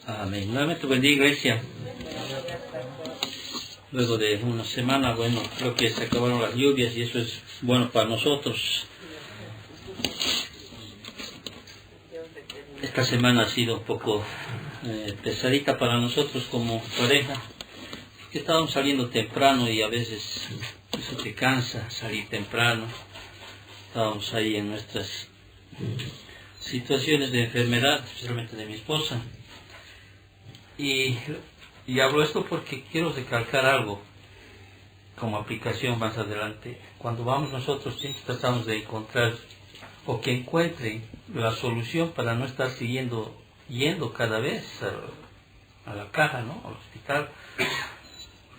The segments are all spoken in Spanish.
Amén. Nuevamente bendiga, iglesia. Luego de una semana, bueno, creo que se acabaron las lluvias y eso es bueno para nosotros. Esta semana ha sido un poco pesadita para nosotros como pareja, que estábamos saliendo temprano y a veces eso te cansa salir temprano. Estábamos ahí en nuestras situaciones de enfermedad, especialmente de mi esposa. Y hablo esto porque quiero recalcar algo como aplicación más adelante. Cuando vamos nosotros siempre tratamos de encontrar o que encuentren la solución para no estar yendo cada vez a la caja, ¿no? Al hospital.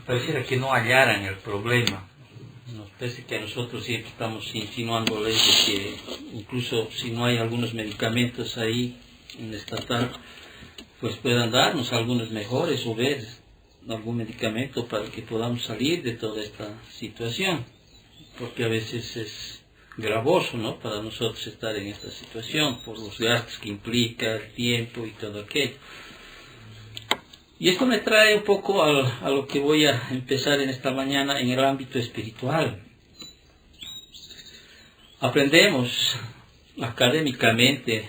Pareciera que no hallaran el problema. Nos parece que a nosotros siempre estamos insinuándoles de que incluso si no hay algunos medicamentos ahí en estatal, pues puedan darnos algunos mejores o ver algún medicamento para que podamos salir de toda esta situación, porque a veces es gravoso, ¿no?, para nosotros estar en esta situación por los gastos que implica, el tiempo y todo aquello. Y esto me trae un poco a lo que voy a empezar en esta mañana en el ámbito espiritual. Aprendemos académicamente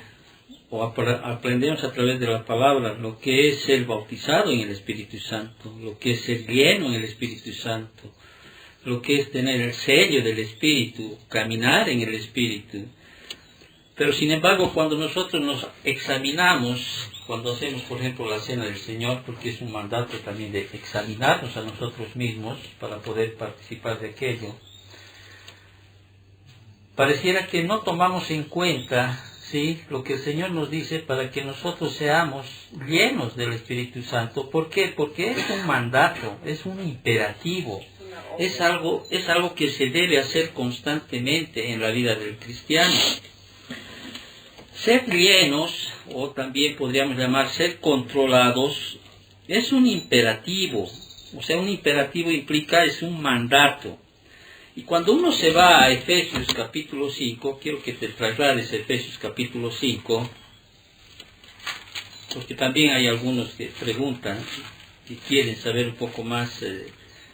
o aprendemos a través de la palabra lo que es ser bautizado en el Espíritu Santo, lo que es ser lleno en el Espíritu Santo, lo que es tener el sello del Espíritu, caminar en el Espíritu. Pero sin embargo, cuando nosotros nos examinamos, cuando hacemos por ejemplo la Cena del Señor, porque es un mandato también de examinarnos a nosotros mismos para poder participar de aquello, pareciera que no tomamos en cuenta, ¿sí?, lo que el Señor nos dice para que nosotros seamos llenos del Espíritu Santo. ¿Por qué? Porque es un mandato, es un imperativo, es algo que se debe hacer constantemente en la vida del cristiano. Ser llenos, o también podríamos llamar ser controlados, es un imperativo. O sea, un imperativo implica, es un mandato. Y cuando uno se va a Efesios capítulo 5, quiero que te traslades a Efesios capítulo 5, porque también hay algunos que preguntan, que quieren saber un poco más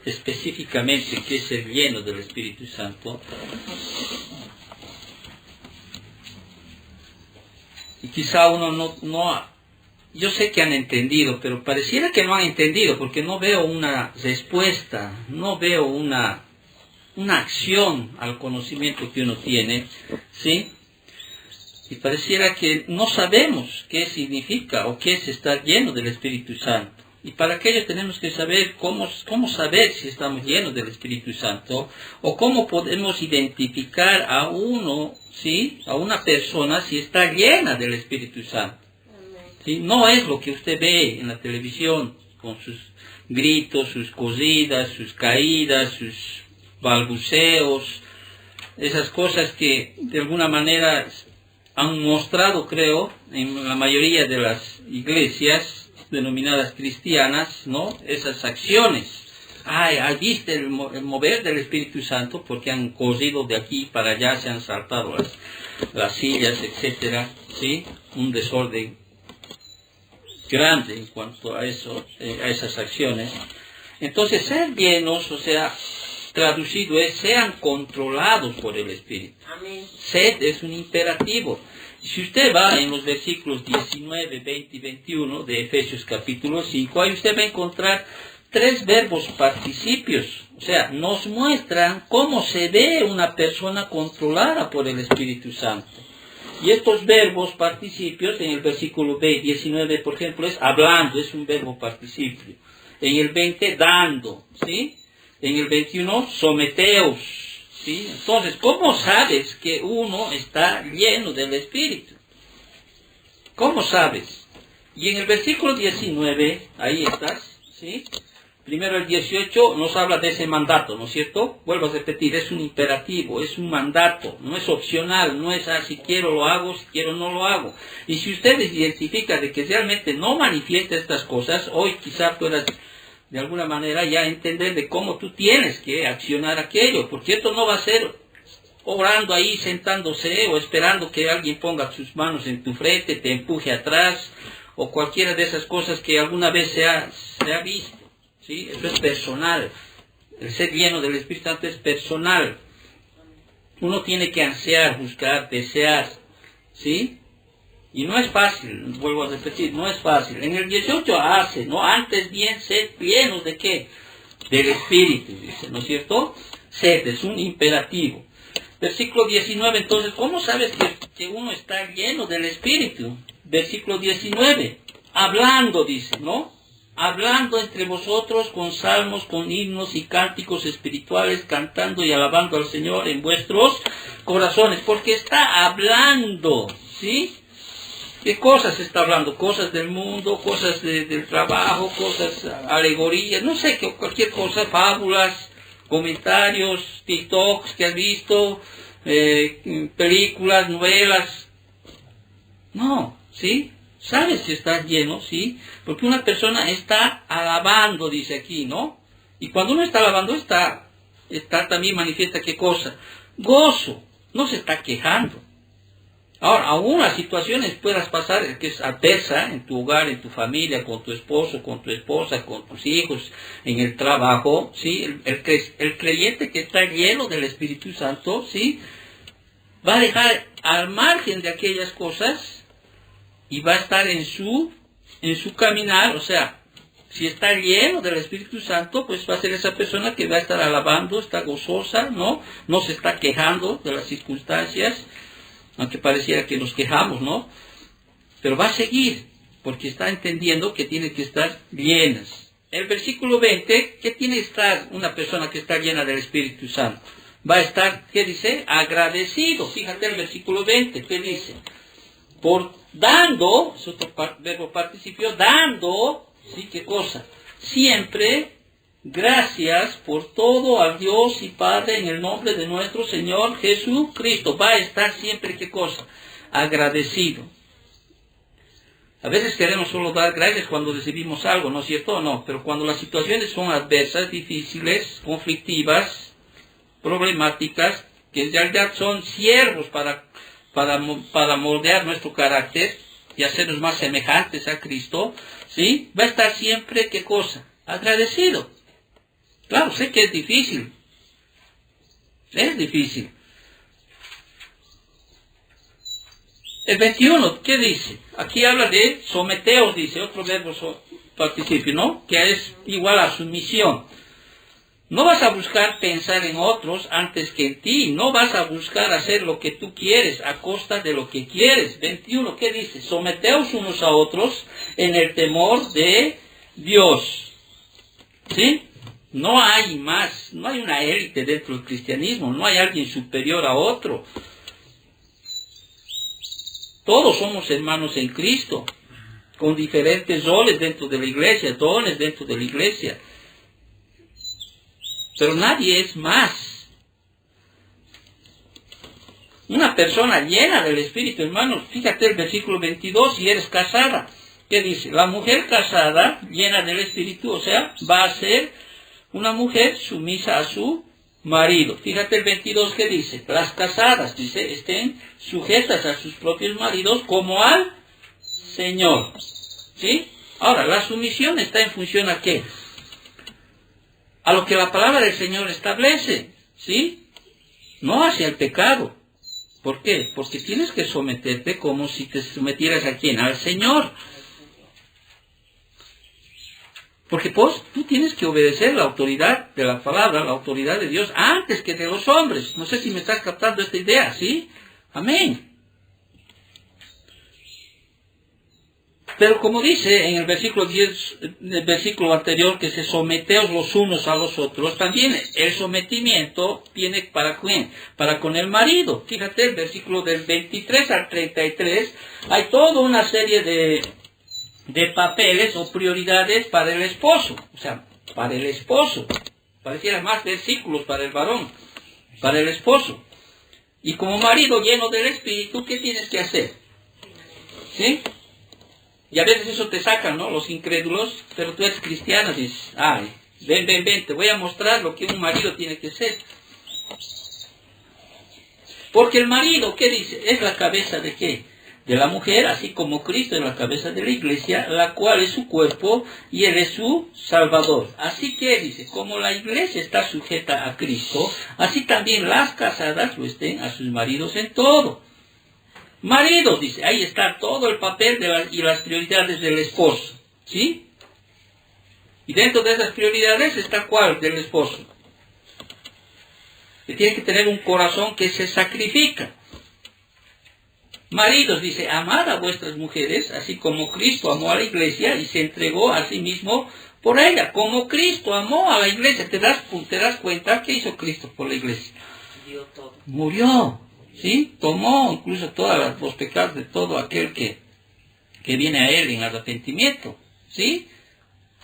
específicamente qué es ser lleno del Espíritu Santo. Y quizá uno yo sé que han entendido, pero pareciera que no han entendido, porque no veo una respuesta, no veo una acción al conocimiento que uno tiene, ¿sí? Y pareciera que no sabemos qué significa o qué es estar lleno del Espíritu Santo. Y para aquello tenemos que saber cómo saber si estamos llenos del Espíritu Santo, o cómo podemos identificar a uno, ¿sí?, a una persona si está llena del Espíritu Santo. ¿Sí? No es lo que usted ve en la televisión, con sus gritos, sus cosidas, sus caídas, sus balbuceos, esas cosas que de alguna manera han mostrado, creo, en la mayoría de las iglesias denominadas cristianas, ¿no?, esas acciones. ¿Viste el mover del Espíritu Santo? Porque han cosido de aquí para allá, se han saltado las sillas, etcétera, ¿sí? Un desorden grande en cuanto a eso, a esas acciones. Entonces, ser llenos, o sea, traducido es, sean controlados por el Espíritu. Amén. Sed es un imperativo. Si usted va en los versículos 19, 20 y 21 de Efesios capítulo 5, ahí usted va a encontrar 3 verbos participios. O sea, nos muestran cómo se ve una persona controlada por el Espíritu Santo. Y estos verbos participios, en el versículo 19, por ejemplo, es hablando, es un verbo participio. En el 20, dando, ¿sí? En el 21, someteos, ¿sí? Entonces, ¿cómo sabes que uno está lleno del Espíritu? ¿Cómo sabes? Y en el versículo 19, ahí estás, ¿sí? Primero el 18 nos habla de ese mandato, ¿no es cierto? Vuelvo a repetir, es un imperativo, es un mandato, no es opcional, no es si quiero lo hago, si quiero no lo hago. Y si usted identifica de que realmente no manifiesta estas cosas, hoy quizá puedas de alguna manera ya entender de cómo tú tienes que accionar aquello, porque esto no va a ser orando ahí, sentándose o esperando que alguien ponga sus manos en tu frente, te empuje atrás, o cualquiera de esas cosas que alguna vez se ha visto, ¿sí? Eso es personal. El ser lleno del Espíritu Santo es personal. Uno tiene que ansiar, buscar, desear, ¿sí? Y no es fácil, vuelvo a repetir, no es fácil. En el 18 hace, ¿no? Antes bien, sed llenos de ¿qué? Del Espíritu, dice, ¿no es cierto? Sed, es un imperativo. Versículo 19, entonces, ¿cómo sabes que uno está lleno del Espíritu? Versículo 19, hablando, dice, ¿no? Hablando entre vosotros con salmos, con himnos y cánticos espirituales, cantando y alabando al Señor en vuestros corazones, porque está hablando, ¿sí? ¿Qué cosas está hablando? Cosas del mundo, cosas del trabajo, cosas, alegorías, no sé, cualquier cosa, fábulas, comentarios, TikToks que has visto, películas, novelas. No, ¿sí? ¿Sabes si estás lleno? ¿Sí? Porque una persona está alabando, dice aquí, ¿no? Y cuando uno está alabando, está también manifiesta ¿qué cosa? Gozo, no se está quejando. Ahora, aún las situaciones puedas pasar que es adversa en tu hogar, en tu familia, con tu esposo, con tu esposa, con tus hijos, en el trabajo, ¿sí? El creyente que está lleno del Espíritu Santo, ¿sí? Va a dejar al margen de aquellas cosas y va a estar en su caminar, o sea, si está lleno del Espíritu Santo, pues va a ser esa persona que va a estar alabando, está gozosa, ¿no? No se está quejando de las circunstancias, aunque pareciera que nos quejamos, ¿no? Pero va a seguir, porque está entendiendo que tiene que estar llenas. El versículo 20, ¿qué tiene que estar una persona que está llena del Espíritu Santo? Va a estar, ¿qué dice? Agradecido. Fíjate el versículo 20, ¿qué dice? Por dando, es otro verbo participio, dando, ¿sí? ¿Qué cosa? Siempre gracias por todo al Dios y Padre en el nombre de nuestro Señor Jesucristo. Va a estar siempre, ¿qué cosa? Agradecido. A veces queremos solo dar gracias cuando recibimos algo, ¿no es cierto? No, pero cuando las situaciones son adversas, difíciles, conflictivas, problemáticas, que en realidad son siervos para moldear nuestro carácter y hacernos más semejantes a Cristo, ¿sí? Va a estar siempre, ¿qué cosa? Agradecido. Claro, sé que es difícil. Es difícil. El 21, ¿qué dice? Aquí habla de someteos, dice, otro verbo participio, ¿no? Que es igual a sumisión. No vas a buscar pensar en otros antes que en ti. No vas a buscar hacer lo que tú quieres a costa de lo que quieres. 21, ¿qué dice? Someteos unos a otros en el temor de Dios. ¿Sí? No hay más, no hay una élite dentro del cristianismo, no hay alguien superior a otro. Todos somos hermanos en Cristo, con diferentes roles dentro de la iglesia, dones dentro de la iglesia. Pero nadie es más. Una persona llena del Espíritu, hermanos, fíjate el versículo 22, si eres casada, ¿qué dice? La mujer casada, llena del Espíritu, o sea, va a ser una mujer sumisa a su marido. Fíjate el 22 que dice, las casadas, dice, estén sujetas a sus propios maridos como al Señor. ¿Sí? Ahora, la sumisión está en función a ¿qué? A lo que la palabra del Señor establece. ¿Sí? No hacia el pecado. ¿Por qué? Porque tienes que someterte como si te sometieras a ¿quién? Al Señor. Porque pues tú tienes que obedecer la autoridad de la palabra, la autoridad de Dios, antes que de los hombres. No sé si me estás captando esta idea, ¿sí? Amén. Pero como dice en el versículo 10, el versículo anterior, que se someteos los unos a los otros, también el sometimiento tiene para quién, para con el marido. Fíjate el versículo del 23 al 33, hay toda una serie de papeles o prioridades para el esposo, o sea, para el esposo. Pareciera más versículos para el varón, para el esposo. Y como marido lleno del Espíritu, ¿qué tienes que hacer? ¿Sí? Y a veces eso te sacan, ¿no? Los incrédulos, pero tú eres cristiano, dices, ay, ven, te voy a mostrar lo que un marido tiene que ser. Porque el marido, ¿qué dice? Es la cabeza de ¿qué? de la mujer, así como Cristo es la cabeza de la iglesia, la cual es su cuerpo y él es su Salvador. Así que dice, como la iglesia está sujeta a Cristo, así también las casadas lo estén a sus maridos en todo. Maridos, dice, ahí está todo el papel y las prioridades del esposo, ¿sí? Y dentro de esas prioridades está ¿cuál? Del esposo. Que tiene que tener un corazón que se sacrifica. Maridos, dice, amad a vuestras mujeres, así como Cristo amó a la iglesia y se entregó a sí mismo por ella. Como Cristo amó a la iglesia, ¿te das cuenta qué hizo Cristo por la iglesia? Dio todo. Murió, ¿sí? Tomó incluso todos los pecados de todo aquel que viene a él en arrepentimiento, ¿sí?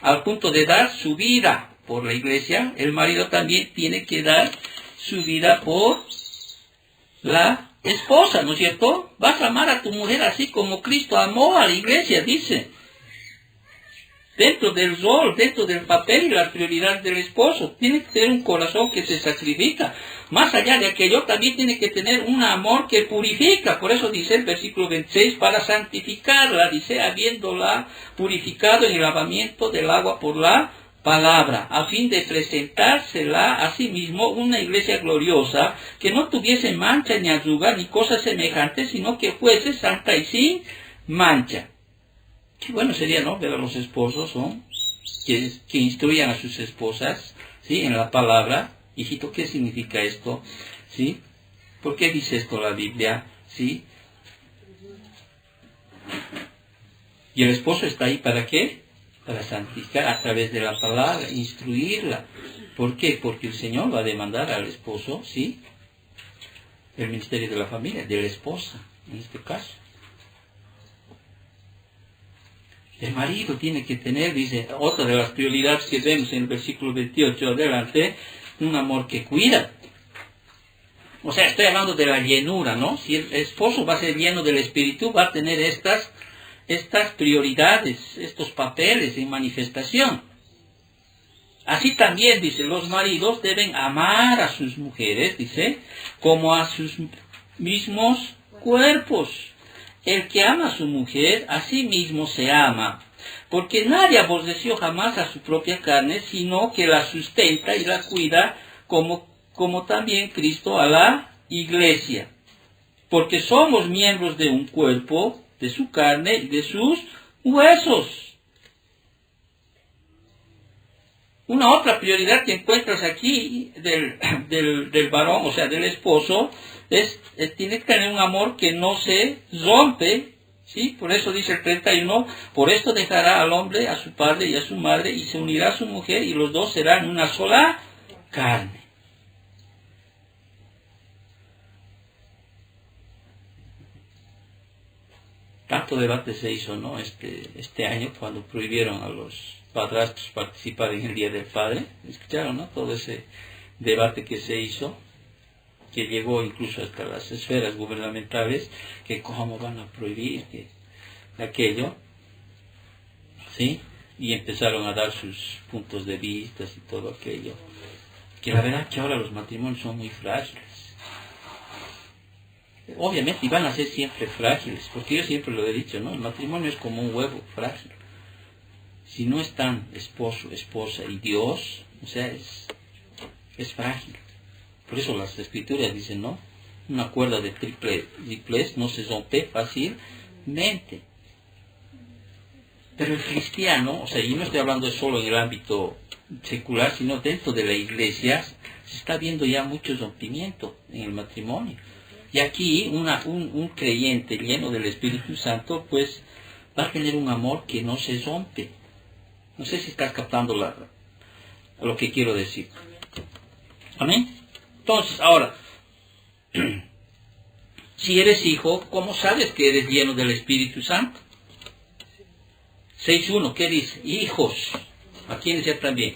Al punto de dar su vida por la iglesia, el marido también tiene que dar su vida por la esposa, ¿no es cierto? Vas a amar a tu mujer así como Cristo amó a la iglesia, dice. Dentro del rol, dentro del papel y la prioridad del esposo, tiene que tener un corazón que se sacrifica. Más allá de aquello, también tiene que tener un amor que purifica. Por eso dice el versículo 26, para santificarla, dice, habiéndola purificado en el lavamiento del agua por la palabra, a fin de presentársela a sí mismo una iglesia gloriosa, que no tuviese mancha ni arruga ni cosas semejantes, sino que fuese santa y sin mancha. Qué bueno sería, ¿no?, ver a los esposos, ¿no?, que instruyan a sus esposas, ¿sí?, en la palabra. Hijito, ¿qué significa esto? ¿Sí? ¿Por qué dice esto la Biblia? ¿Sí? Y el esposo está ahí, ¿para qué? Para santificar a través de la palabra, instruirla. ¿Por qué? Porque el Señor va a demandar al esposo, ¿sí?, el ministerio de la familia, de la esposa, en este caso. El marido tiene que tener, dice, otra de las prioridades que vemos en el versículo 28 adelante, un amor que cuida. O sea, estoy hablando de la llenura, ¿no? Si el esposo va a ser lleno del Espíritu, va a tener estas prioridades, estos papeles en manifestación. Así también, dice, los maridos deben amar a sus mujeres, dice, como a sus mismos cuerpos. El que ama a su mujer, a sí mismo se ama, porque nadie aborreció jamás a su propia carne, sino que la sustenta y la cuida, como también Cristo a la iglesia. Porque somos miembros de un cuerpo, de su carne y de sus huesos. Una otra prioridad que encuentras aquí del varón, o sea, del esposo, tiene que tener un amor que no se rompe, ¿sí? Por eso dice el 31, por esto dejará al hombre a su padre y a su madre, y se unirá a su mujer, y los dos serán una sola carne. Tanto debate se hizo, ¿no?, este año, cuando prohibieron a los padrastros participar en el Día del Padre. ¿Escucharon, no?, todo ese debate que se hizo, que llegó incluso hasta las esferas gubernamentales, que cómo van a prohibir que aquello, ¿sí? Y empezaron a dar sus puntos de vista y todo aquello. Que la verdad que ahora los matrimonios son muy frágiles. Obviamente, y van a ser siempre frágiles, porque yo siempre lo he dicho, ¿no? El matrimonio es como un huevo frágil. Si no están esposo, esposa y Dios, o sea, es frágil. Por eso las escrituras dicen, ¿no?, una cuerda de triplez no se rompe fácilmente. Pero el cristiano, o sea, y no estoy hablando solo en el ámbito secular, sino dentro de la iglesia, se está viendo ya mucho rompimiento en el matrimonio. Y aquí un creyente lleno del Espíritu Santo, pues, va a tener un amor que no se rompe. No sé si estás captando lo que quiero decir. Amén. Entonces, ahora, si eres hijo, ¿cómo sabes que eres lleno del Espíritu Santo? 6.1, ¿qué dice? Hijos, ¿a quiénes ya también?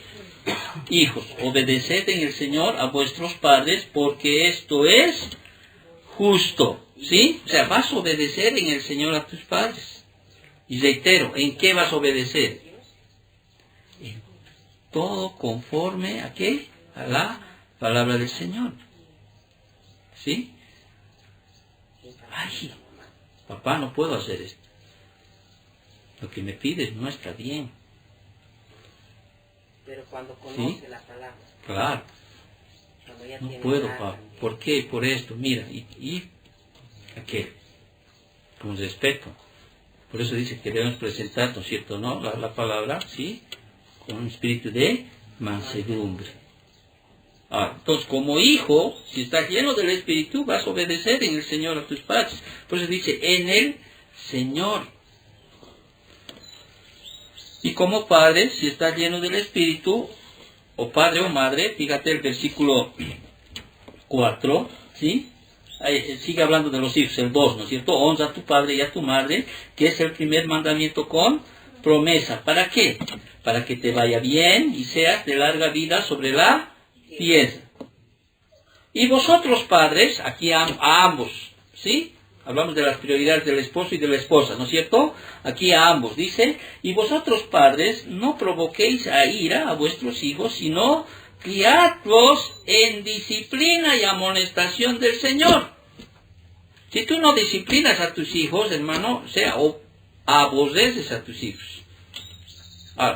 Hijos, obedeced en el Señor a vuestros padres, porque esto es justo, ¿sí? O sea, vas a obedecer en el Señor a tus padres. Y reitero, ¿en qué vas a obedecer? En todo conforme a qué? A la palabra del Señor. ¿Sí? Ay, papá, no puedo hacer esto. Lo que me pides no está bien. Pero cuando conoce, ¿sí?, la palabra. Claro. No puedo, papá. ¿Por qué? Por esto. Mira, y aquel. Con respeto. Por eso dice que debemos presentar, ¿no es cierto? ¿No? La palabra, ¿sí? Con un espíritu de mansedumbre. Entonces, como hijo, si estás lleno del Espíritu, vas a obedecer en el Señor a tus padres. Por eso dice, en el Señor. Y como padre, si estás lleno del Espíritu, o padre o madre, fíjate el versículo 4, ¿sí? Ahí, sigue hablando de los hijos, el 2, ¿no es cierto? Honra a tu padre y a tu madre, que es el primer mandamiento con promesa. ¿Para qué? Para que te vaya bien y seas de larga vida sobre la tierra. Y vosotros padres, aquí a ambos, ¿sí? Hablamos de las prioridades del esposo y de la esposa, ¿no es cierto? Aquí a ambos, dice, y vosotros padres, no provoquéis a ira a vuestros hijos, sino criadlos en disciplina y amonestación del Señor. Si tú no disciplinas a tus hijos, hermano, o aborreces a tus hijos.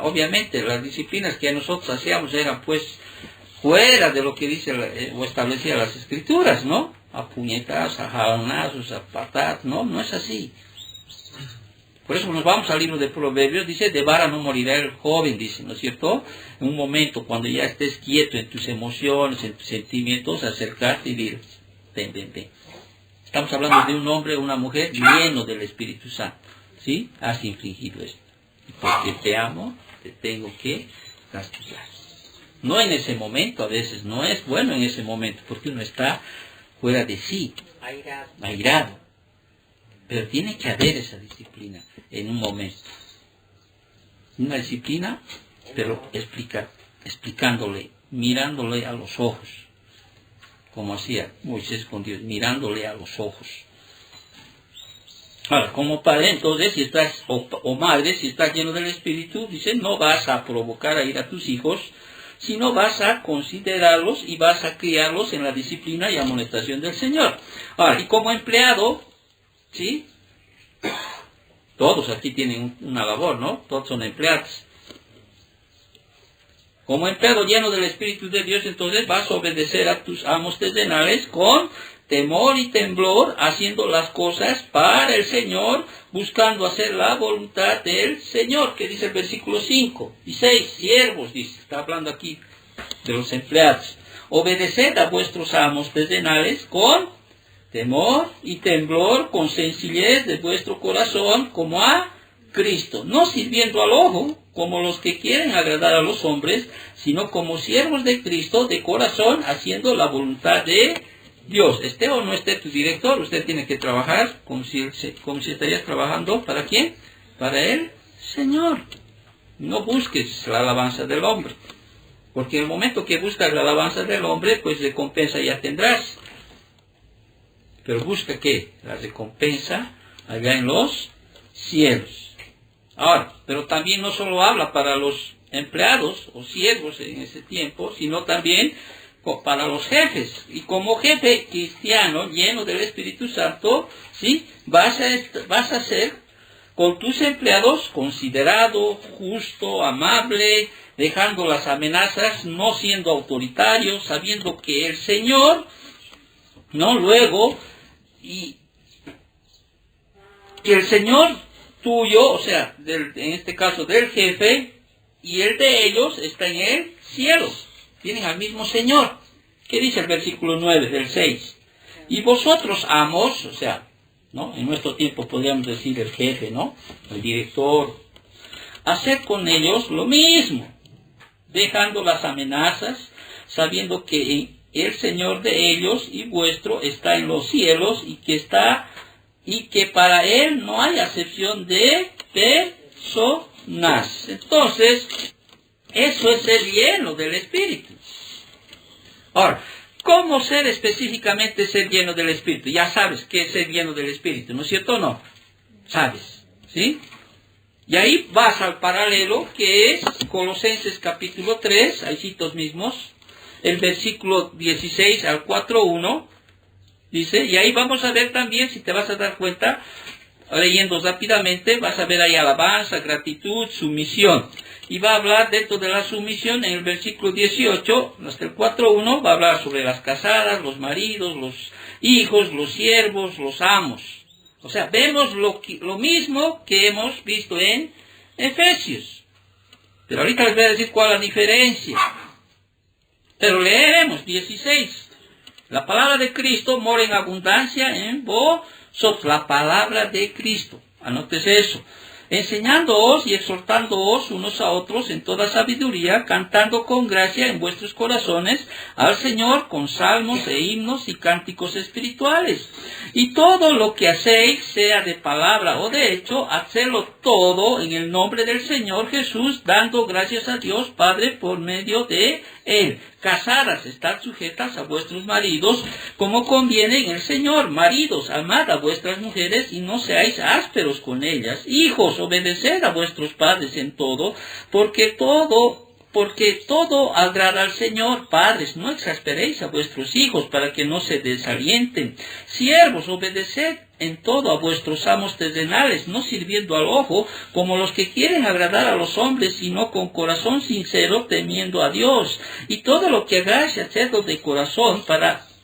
Obviamente, las disciplinas que nosotros hacíamos eran pues fuera de lo que dice o establecía las Escrituras, ¿no? A puñetazos, a jalonazos, a patadas, no es así. Por eso nos vamos al libro de Proverbios, dice, de vara no morirá el joven, dice, ¿no es cierto? En un momento, cuando ya estés quieto en tus emociones, en tus sentimientos, acercarte y dir, ven. Estamos hablando de un hombre o una mujer lleno del Espíritu Santo, ¿sí? Has infligido esto. Y porque te amo, te tengo que castigar. No en ese momento, a veces no es bueno en ese momento, porque uno está fuera de sí, airado. Pero tiene que haber esa disciplina en un momento. Una disciplina, pero explicándole, mirándole a los ojos, como hacía Moisés con Dios, mirándole a los ojos. Ahora, como padre, entonces, si estás, o madre, si estás lleno del Espíritu, dice, no vas a provocar a ir a tus hijos, sino vas a considerarlos y vas a criarlos en la disciplina y amonestación del Señor. Ahora, y como empleado, ¿sí? Todos aquí tienen una labor, ¿no? Todos son empleados. Como empleado lleno del Espíritu de Dios, entonces vas a obedecer a tus amos terrenales con temor y temblor, haciendo las cosas para el Señor, buscando hacer la voluntad del Señor, que dice el versículo 5 y 6, siervos, dice, está hablando aquí de los empleados. Obedeced a vuestros amos terrenales con temor y temblor, con sencillez de vuestro corazón, como a Cristo, no sirviendo al ojo, como los que quieren agradar a los hombres, sino como siervos de Cristo, de corazón, haciendo la voluntad de Dios. Esté o no esté tu director, usted tiene que trabajar como si estarías trabajando, ¿para quién? Para el Señor. No busques la alabanza del hombre, porque en el momento que buscas la alabanza del hombre, pues recompensa ya tendrás. Pero busca ¿qué? La recompensa allá en los cielos. Ahora, pero también no solo habla para los empleados o siervos en ese tiempo, sino también para los jefes. Y como jefe cristiano lleno del Espíritu Santo, ¿sí? vas a ser con tus empleados considerado, justo, amable, dejando las amenazas, no siendo autoritario, sabiendo que el Señor, ¿no? Luego, y que el Señor tuyo, o sea, en este caso del jefe, y el de ellos está en el cielo. Tienen al mismo Señor. ¿Qué dice el versículo 9 del 6? Y vosotros amos, o sea, ¿no? En nuestro tiempo podríamos decir el jefe, ¿no? El director. Haced con ellos lo mismo, dejando las amenazas, sabiendo que el Señor de ellos y vuestro está en los cielos y que para Él no hay acepción de personas. Entonces, eso es ser lleno del Espíritu. Ahora, ¿cómo ser específicamente ser lleno del Espíritu? Ya sabes qué es ser lleno del Espíritu, ¿no es cierto o no? Sabes, ¿sí? Y ahí vas al paralelo que es Colosenses capítulo 3, ahí citos mismos, el versículo 16 al 4.1, dice, y ahí vamos a ver también, si te vas a dar cuenta, leyendo rápidamente, vas a ver ahí alabanza, gratitud, sumisión. Y va a hablar dentro de la sumisión en el versículo 18 hasta el 4.1, va a hablar sobre las casadas, los maridos, los hijos, los siervos, los amos. O sea, vemos lo mismo que hemos visto en Efesios. Pero ahorita les voy a decir cuál es la diferencia. Pero leeremos 16. La palabra de Cristo mora en abundancia en vosotros. La palabra de Cristo. Anótese eso. Enseñándoos y exhortándoos unos a otros en toda sabiduría, cantando con gracia en vuestros corazones al Señor con salmos e himnos y cánticos espirituales. Y todo lo que hacéis, sea de palabra o de hecho, hacedlo todo en el nombre del Señor Jesús, dando gracias a Dios Padre por medio de Él. Casadas, estad sujetas a vuestros maridos, como conviene en el Señor. Maridos, amad a vuestras mujeres y no seáis ásperos con ellas. Hijos, obedeced a vuestros padres en todo, porque todo agrada al Señor. Padres, no exasperéis a vuestros hijos para que no se desalienten. Siervos, obedeced en todo a vuestros amos terrenales, no sirviendo al ojo como los que quieren agradar a los hombres, sino con corazón sincero, temiendo a Dios. Y todo lo que hagáis, hacedlo de corazón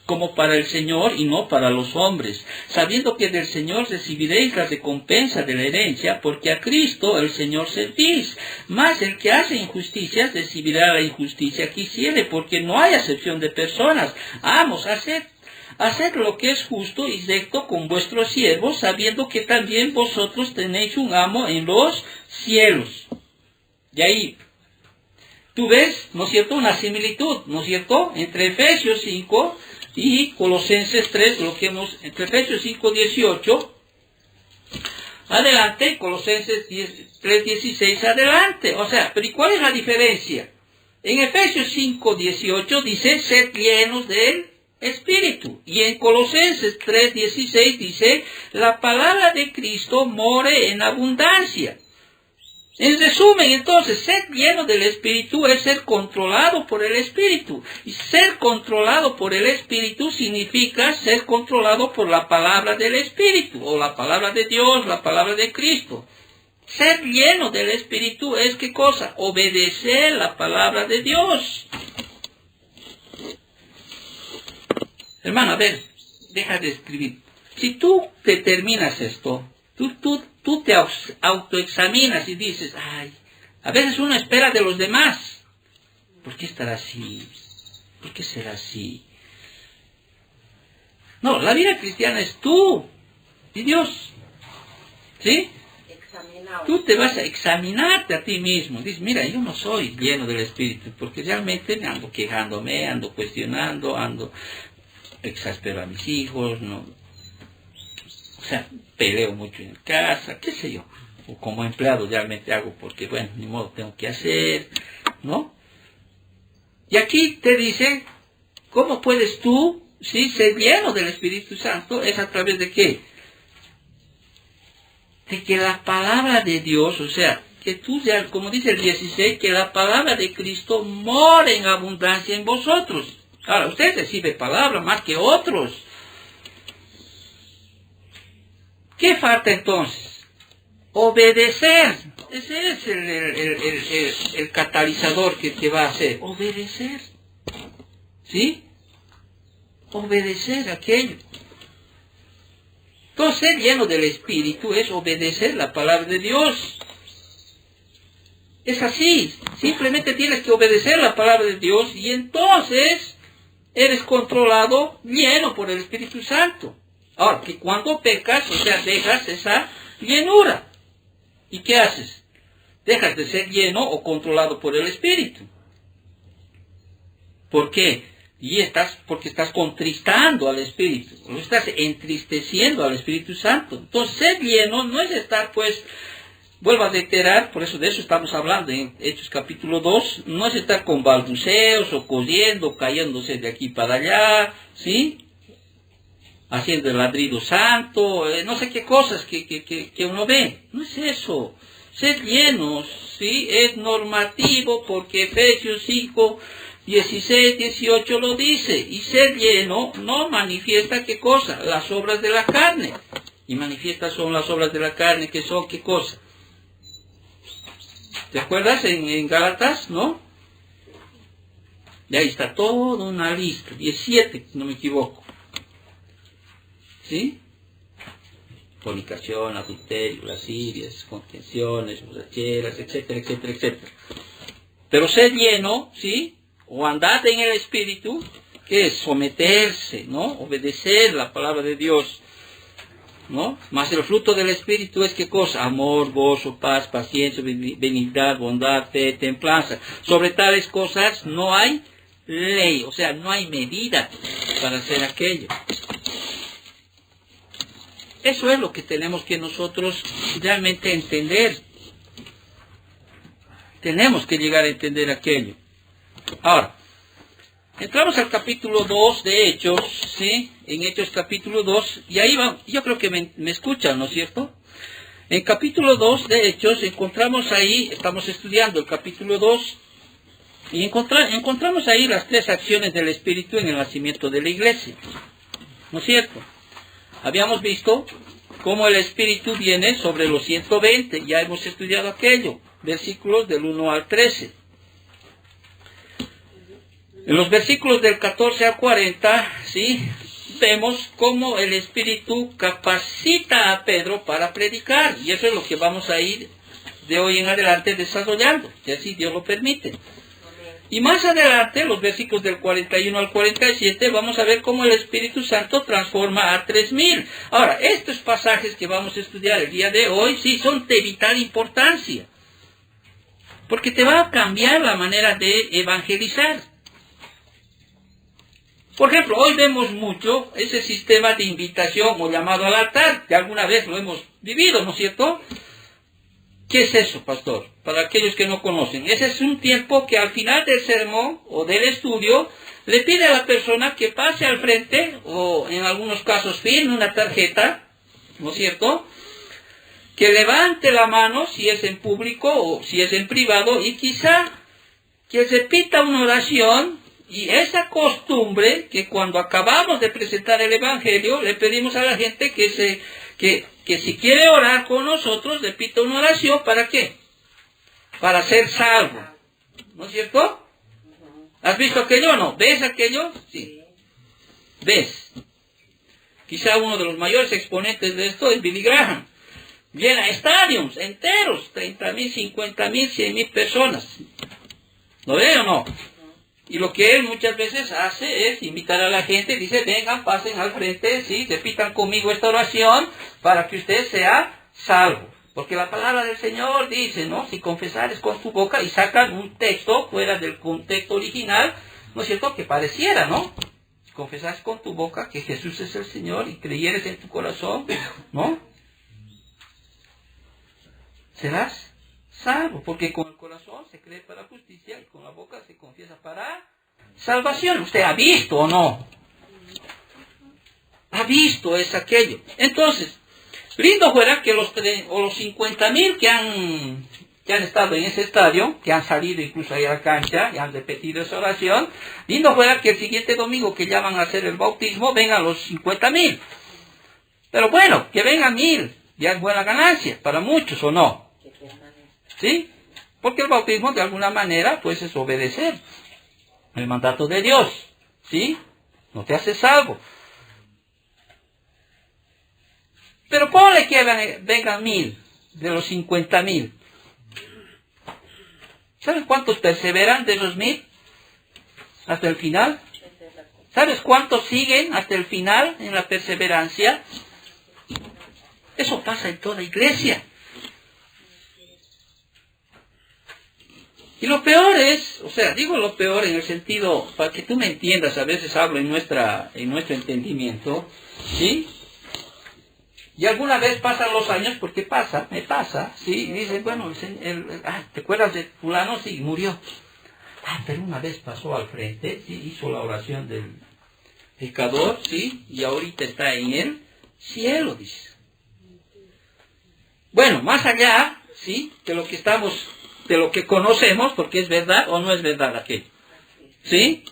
como para el Señor y no para los hombres, sabiendo que del Señor recibiréis la recompensa de la herencia, porque a Cristo el Señor servís. Mas el que hace injusticias recibirá la injusticia que hiciere, porque no hay acepción de personas. Amos, haced lo que es justo y recto con vuestros siervos, sabiendo que también vosotros tenéis un amo en los cielos. Y ahí tú ves, ¿no es cierto?, una similitud, ¿no es cierto?, entre Efesios 5 y Colosenses 3, entre Efesios 5, 18, adelante, Colosenses 3, 16, adelante. O sea, pero ¿y cuál es la diferencia? En Efesios 5, 18 dice, sed llenos del Espíritu. Y en Colosenses 3, 16 dice, la palabra de Cristo more en abundancia. En resumen, entonces, ser lleno del Espíritu es ser controlado por el Espíritu. Y ser controlado por el Espíritu significa ser controlado por la palabra del Espíritu, o la palabra de Dios, la palabra de Cristo. Ser lleno del Espíritu es, ¿qué cosa? Obedecer la palabra de Dios. Hermano, a ver, deja de escribir. Si tú determinas esto, tú te autoexaminas y dices, ay, a veces uno espera de los demás. ¿Por qué estará así? ¿Por qué será así? No, la vida cristiana es tú y Dios. ¿Sí? Tú te vas a examinarte a ti mismo. Dices, mira, yo no soy lleno del Espíritu, porque realmente me ando quejándome, ando cuestionando, exaspero a mis hijos, no. O sea, peleo mucho en casa, qué sé yo. O como empleado realmente hago porque, bueno, ni modo, tengo que hacer, ¿no? Y aquí te dice, ¿cómo puedes tú, sí, ser lleno del Espíritu Santo? ¿Es a través de qué? De que la palabra de Dios, o sea, que tú, como dice el 16, que la palabra de Cristo more en abundancia en vosotros. Ahora, usted recibe palabra más que otros. ¿Qué falta entonces? Obedecer. Ese es el catalizador que te va a hacer. Obedecer. ¿Sí? Obedecer aquello. Entonces, ser lleno del Espíritu es obedecer la palabra de Dios. Es así. Simplemente tienes que obedecer la palabra de Dios y entonces eres controlado, lleno por el Espíritu Santo. Ahora, que cuando pecas, o sea, dejas esa llenura. ¿Y qué haces? Dejas de ser lleno o controlado por el Espíritu. ¿Por qué? Porque estás contristando al Espíritu, o estás entristeciendo al Espíritu Santo. Entonces, ser lleno no es estar, pues, vuelvo a reiterar, por eso de eso estamos hablando en Hechos capítulo 2, no es estar con balbuceos o corriendo, cayéndose de aquí para allá, ¿sí? Haciendo el ladrido santo, no sé qué cosas que uno ve. No es eso. Ser llenos, ¿sí? Es normativo porque Efesios 5, 16, 18 lo dice. Y ser lleno no manifiesta qué cosa, las obras de la carne. Y manifiestas son las obras de la carne, que son, ¿qué cosa? ¿Te acuerdas en Gálatas, no? Y ahí está toda una lista, 17, si no me equivoco. ¿Sí? Fornicación, adulterio, lascivias, contenciones, borracheras, etcétera, etcétera, etcétera. Pero ser lleno, ¿sí? O andar en el Espíritu, que es someterse, ¿no? Obedecer la palabra de Dios, ¿no? Más el fruto del Espíritu es, ¿qué cosa? Amor, gozo, paz, paciencia, benignidad, bondad, fe, templanza. Sobre tales cosas no hay ley, o sea, no hay medida para hacer aquello. Eso es lo que tenemos que nosotros realmente entender. Tenemos que llegar a entender aquello. Ahora, entramos al capítulo 2 de Hechos, ¿sí? En Hechos capítulo 2, y ahí va, yo creo que me escuchan, ¿no es cierto? En capítulo 2 de Hechos encontramos ahí, estamos estudiando el capítulo 2, y encontramos ahí las 3 acciones del Espíritu en el nacimiento de la iglesia, ¿no es cierto? Habíamos visto cómo el Espíritu viene sobre los 120, ya hemos estudiado aquello, versículos del 1 al 13. En los versículos del 14 al 40, ¿sí? Vemos cómo el Espíritu capacita a Pedro para predicar, y eso es lo que vamos a ir de hoy en adelante desarrollando, si así Dios lo permite. Y más adelante, los versículos del 41 al 47, vamos a ver cómo el Espíritu Santo transforma a 3,000. Ahora, estos pasajes que vamos a estudiar el día de hoy, sí, son de vital importancia, porque te va a cambiar la manera de evangelizar. Por ejemplo, hoy vemos mucho ese sistema de invitación o llamado al altar, que alguna vez lo hemos vivido, ¿no es cierto? ¿Qué es eso, pastor? Para aquellos que no conocen. Ese es un tiempo que al final del sermón o del estudio le pide a la persona que pase al frente o en algunos casos firme una tarjeta, ¿no es cierto? Que levante la mano si es en público o si es en privado y quizá que repita una oración. Y esa costumbre que cuando acabamos de presentar el Evangelio le pedimos a la gente que si quiere orar con nosotros, repita una oración, ¿para qué? Para ser salvo, ¿no es cierto? ¿Has visto aquello o no? ¿Ves aquello? Sí. ¿Ves? Quizá uno de los mayores exponentes de esto es Billy Graham. Llena estadios enteros, 30,000, 50,000, 100,000 personas. ¿Lo ve o no? Y lo que él muchas veces hace es invitar a la gente, dice, vengan, pasen al frente, sí, repitan conmigo esta oración para que usted sea salvo. Porque la palabra del Señor dice, ¿no? Si confesares con tu boca y sacan un texto fuera del contexto original, ¿no es cierto? Que pareciera, ¿no? Si confesares con tu boca que Jesús es el Señor y creyeres en tu corazón, ¿no? Serás salvo, porque con el corazón se cree para justicia y con la boca se confiesa para salvación. ¿Usted ha visto o no? Ha visto es aquello. Entonces, lindo fuera que los 50,000 que han estado en ese estadio, que han salido incluso ahí a la cancha y han repetido esa oración, lindo fuera que el siguiente domingo que ya van a hacer el bautismo vengan los 50,000. Pero bueno, que vengan 1,000, ya es buena ganancia para muchos, ¿o no? ¿Sí? Porque el bautismo de alguna manera pues es obedecer el mandato de Dios, ¿sí? No te hace salvo. Pero ponle que vengan 1,000 de los 50,000. ¿Sabes cuántos perseveran de los 1,000 hasta el final? ¿Sabes cuántos siguen hasta el final en la perseverancia? Eso pasa en toda iglesia. Y lo peor es, o sea, digo lo peor en el sentido, para que tú me entiendas, a veces hablo en nuestro entendimiento, ¿sí? Y alguna vez pasan los años, porque me pasa, ¿sí? Y dicen, bueno, ¿te acuerdas de fulano? Sí, murió. Pero una vez pasó al frente, ¿sí? Hizo la oración del pecador, ¿sí? Y ahorita está en el cielo, dice. Bueno, más allá, ¿sí? De lo que conocemos, porque es verdad o no es verdad aquello. ¿Sí?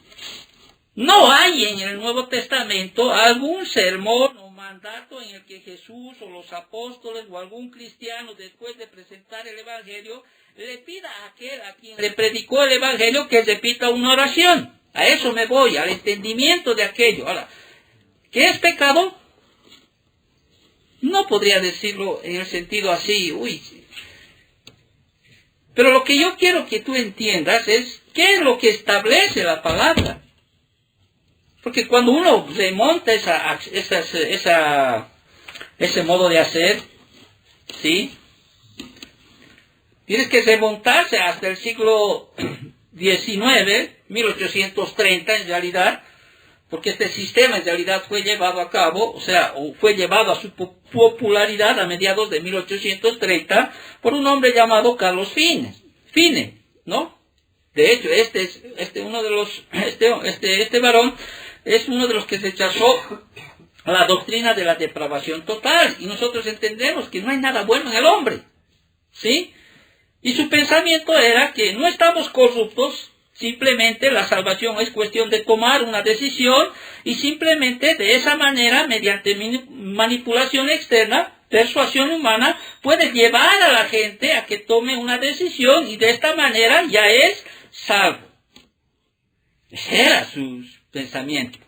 No hay en el Nuevo Testamento algún sermón o mandato mandato en el que Jesús o los apóstoles o algún cristiano, después de presentar el Evangelio, le pida a aquel a quien le predicó el Evangelio que repita una oración. A eso me voy, al entendimiento de aquello. Ahora, ¿qué es pecado? No podría decirlo en el sentido así, pero lo que yo quiero que tú entiendas es qué es lo que establece la palabra. Porque cuando uno remonta ese modo de hacer, ¿sí? Tienes que remontarse hasta el siglo XIX, 1830 en realidad, porque este sistema en realidad fue llevado a cabo, o fue llevado a su popularidad a mediados de 1830 por un hombre llamado Carlos Fine, ¿no? De hecho, este varón es uno de los que rechazó la doctrina de la depravación total, y nosotros entendemos que no hay nada bueno en el hombre, ¿sí? Y su pensamiento era que no estamos corruptos, simplemente la salvación es cuestión de tomar una decisión, y simplemente de esa manera, mediante manipulación externa, persuasión humana, puede llevar a la gente a que tome una decisión, y de esta manera ya es salvo. Ese era su pensamiento.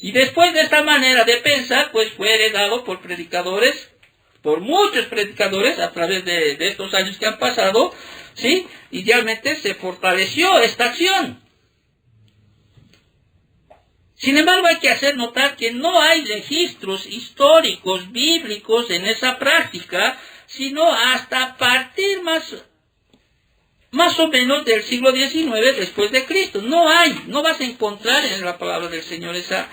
Y después de esta manera de pensar, pues fue heredado por predicadores, por muchos predicadores a través de estos años que han pasado, ¿sí? Idealmente se fortaleció esta acción. Sin embargo, hay que hacer notar que no hay registros históricos, bíblicos en esa práctica, sino hasta a partir más o menos del siglo XIX después de Cristo. No vas a encontrar en la palabra del Señor esas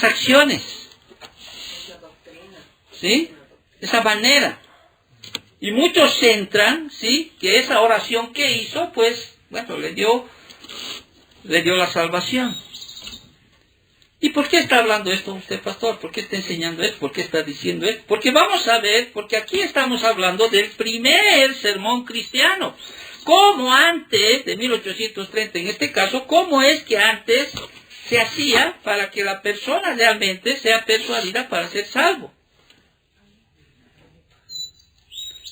acciones, ¿sí? Esa manera. Y muchos centran, ¿sí?, que esa oración que hizo, pues, bueno, le dio la salvación. ¿Y por qué está hablando esto usted, pastor? ¿Por qué está enseñando esto? ¿Por qué está diciendo esto? Porque vamos a ver, porque aquí estamos hablando del primer sermón cristiano. Cómo antes de 1830, en este caso, cómo es que antes se hacía para que la persona realmente sea persuadida para ser salvo.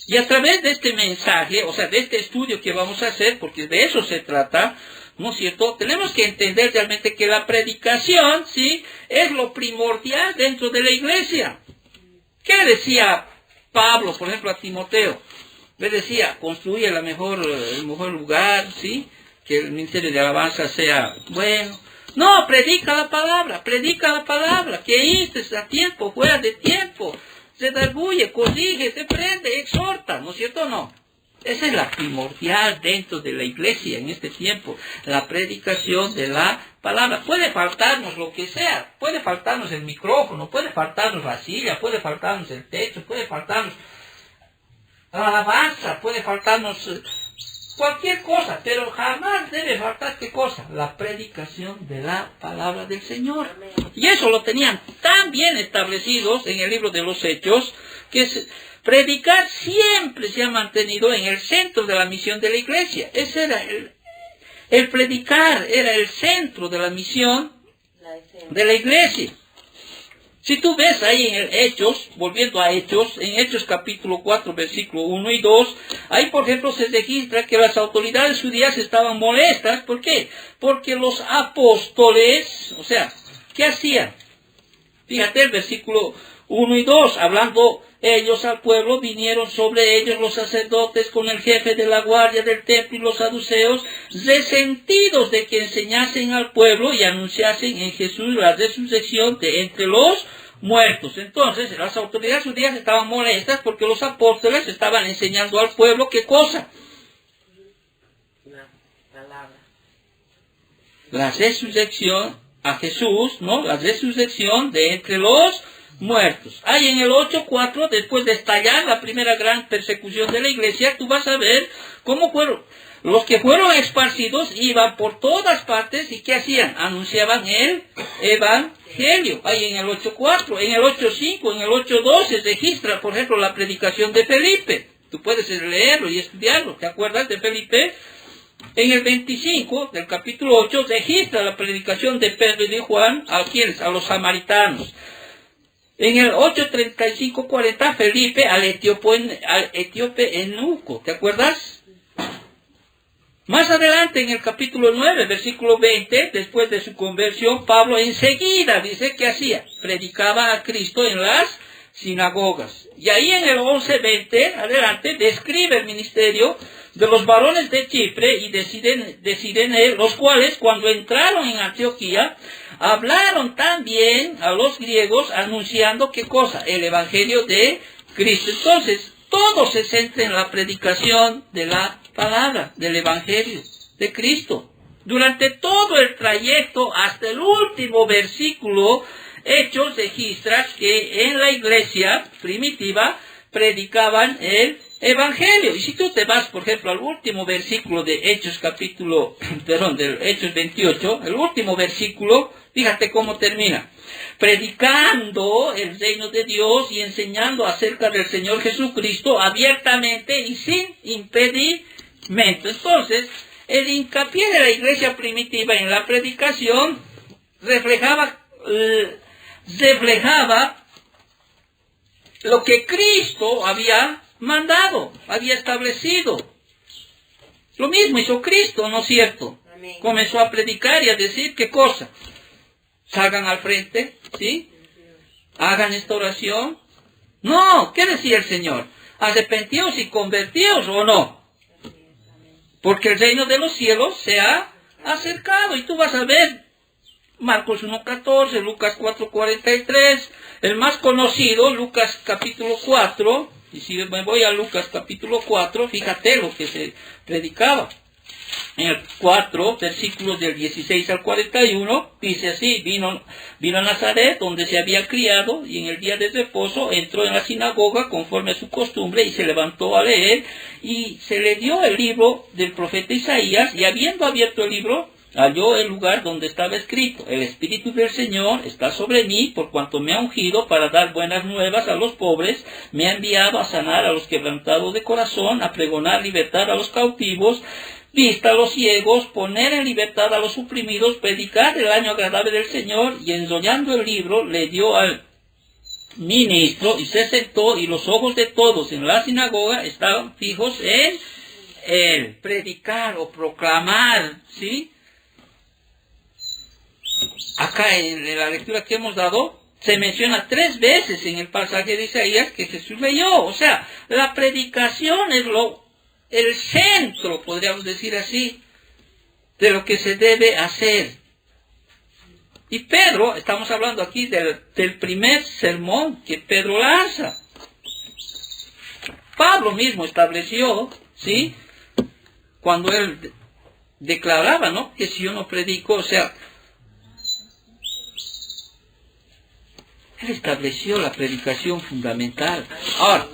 Y a través de este mensaje, o sea, de este estudio que vamos a hacer, porque de eso se trata, ¿no es cierto? Tenemos que entender realmente que la predicación, ¿sí?, es lo primordial dentro de la iglesia. ¿Qué le decía Pablo, por ejemplo, a Timoteo? Le decía, construye el mejor lugar, ¿sí?, que el ministerio de alabanza sea bueno. No, predica la palabra, que instes a tiempo, fuera de tiempo. Se redarguye, corrige, reprende, exhorta, ¿no es cierto o no? Esa es la primordial dentro de la iglesia en este tiempo, la predicación de la palabra. Puede faltarnos lo que sea, puede faltarnos el micrófono, puede faltarnos la silla, puede faltarnos el techo, puede faltarnos la alabanza, puede faltarnos cualquier cosa, pero jamás debe faltar ¿qué cosa? La predicación de la palabra del Señor. Y eso lo tenían tan bien establecidos en el libro de los Hechos, que predicar siempre se ha mantenido en el centro de la misión de la iglesia. Ese era el predicar, era el centro de la misión de la iglesia. Si tú ves ahí en Hechos, volviendo a Hechos, en Hechos capítulo 4, versículo 1 y 2, ahí por ejemplo se registra que las autoridades judías estaban molestas. ¿Por qué? Porque los apóstoles, o sea, ¿qué hacían? Fíjate el versículo 1 y 2, hablando ellos al pueblo, vinieron sobre ellos los sacerdotes con el jefe de la guardia del templo y los saduceos, resentidos de que enseñasen al pueblo y anunciasen en Jesús la resurrección de entre los muertos. Entonces, las autoridades judías estaban molestas porque los apóstoles estaban enseñando al pueblo, ¿qué cosa? La palabra. La resurrección a Jesús, ¿no? La resurrección de entre los muertos. Ahí en el 8.4, después de estallar la primera gran persecución de la iglesia, tú vas a ver cómo fueron. Los que fueron esparcidos iban por todas partes y ¿qué hacían? Anunciaban el evangelio. Ahí en el 8.4, en el 8.5, en el 8.2 se registra, por ejemplo, la predicación de Felipe. Tú puedes leerlo y estudiarlo. ¿Te acuerdas de Felipe? En el 25 del capítulo 8 registra la predicación de Pedro y de Juan a quienes, a los samaritanos. En el 8:35-40 Felipe al etíope eunuco, ¿te acuerdas? Más adelante en el capítulo 9, versículo 20, después de su conversión, Pablo enseguida dice que hacía, predicaba a Cristo en las sinagogas. Y ahí en el 11:20, adelante, describe el ministerio de los varones de Chipre y de Cirene, los cuales cuando entraron en Antioquía, hablaron también a los griegos anunciando, ¿qué cosa? El evangelio de Cristo. Entonces, todo se centra en la predicación de la palabra, del evangelio de Cristo. Durante todo el trayecto, hasta el último versículo, Hechos registra que en la iglesia primitiva predicaban el evangelio. Y si tú te vas, por ejemplo, al último versículo de Hechos del Hechos 28, el último versículo, fíjate cómo termina. Predicando el reino de Dios y enseñando acerca del Señor Jesucristo abiertamente y sin impedimento. Entonces, el hincapié de la iglesia primitiva en la predicación reflejaba lo que Cristo había mandado, había establecido. Lo mismo hizo Cristo, ¿no es cierto? Amén. Comenzó a predicar y a decir, ¿qué cosa? Salgan al frente, ¿sí? Hagan esta oración. No, ¿qué decía el Señor? Arrepentíos y convertíos, ¿o no? Porque el reino de los cielos se ha acercado. Y tú vas a ver Marcos 1:14, Lucas 4:43, el más conocido, Lucas capítulo 4, y si me voy a Lucas capítulo 4, fíjate lo que se predicaba. En el 4, versículos del 16 al 41, dice así, vino a Nazaret, donde se había criado, y en el día de reposo entró en la sinagoga conforme a su costumbre, y se levantó a leer, y se le dio el libro del profeta Isaías, y habiendo abierto el libro, halló el lugar donde estaba escrito, el Espíritu del Señor está sobre mí, por cuanto me ha ungido para dar buenas nuevas a los pobres, me ha enviado a sanar a los quebrantados de corazón, a pregonar libertad a los cautivos, vista a los ciegos, poner en libertad a los oprimidos, predicar el año agradable del Señor, y enrollando el libro le dio al ministro, y se sentó, y los ojos de todos en la sinagoga estaban fijos en él. Predicar o proclamar, ¿sí? Acá en la lectura que hemos dado, se menciona 3 veces en el pasaje de Isaías que Jesús leyó. O sea, la predicación es el centro, podríamos decir así, de lo que se debe hacer. Y Pedro, estamos hablando aquí del primer sermón que Pedro lanza. Pablo mismo estableció, ¿sí? Cuando él declaraba, ¿no?, que si yo no predico, o sea, él estableció la predicación fundamental. Ahora,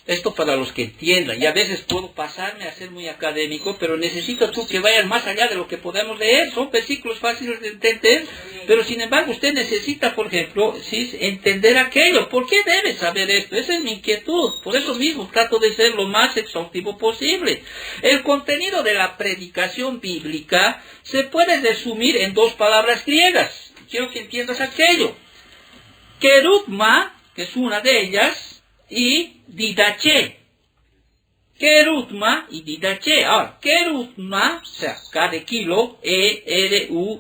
esto para los que entiendan, y a veces puedo pasarme a ser muy académico, pero necesito tú que vayas más allá de lo que podemos leer. Son versículos fáciles de entender, pero sin embargo usted necesita, por ejemplo, ¿sí?, entender aquello. ¿Por qué debe saber esto? Esa es mi inquietud. Por eso mismo trato de ser lo más exhaustivo posible. El contenido de la predicación bíblica se puede resumir en 2 palabras griegas. Quiero que entiendas aquello. Kerugma, que es una de ellas, y didache. Kerugma y didache. Ahora, kerugma, o sea, K de kilo, E-R-U-G-M-A,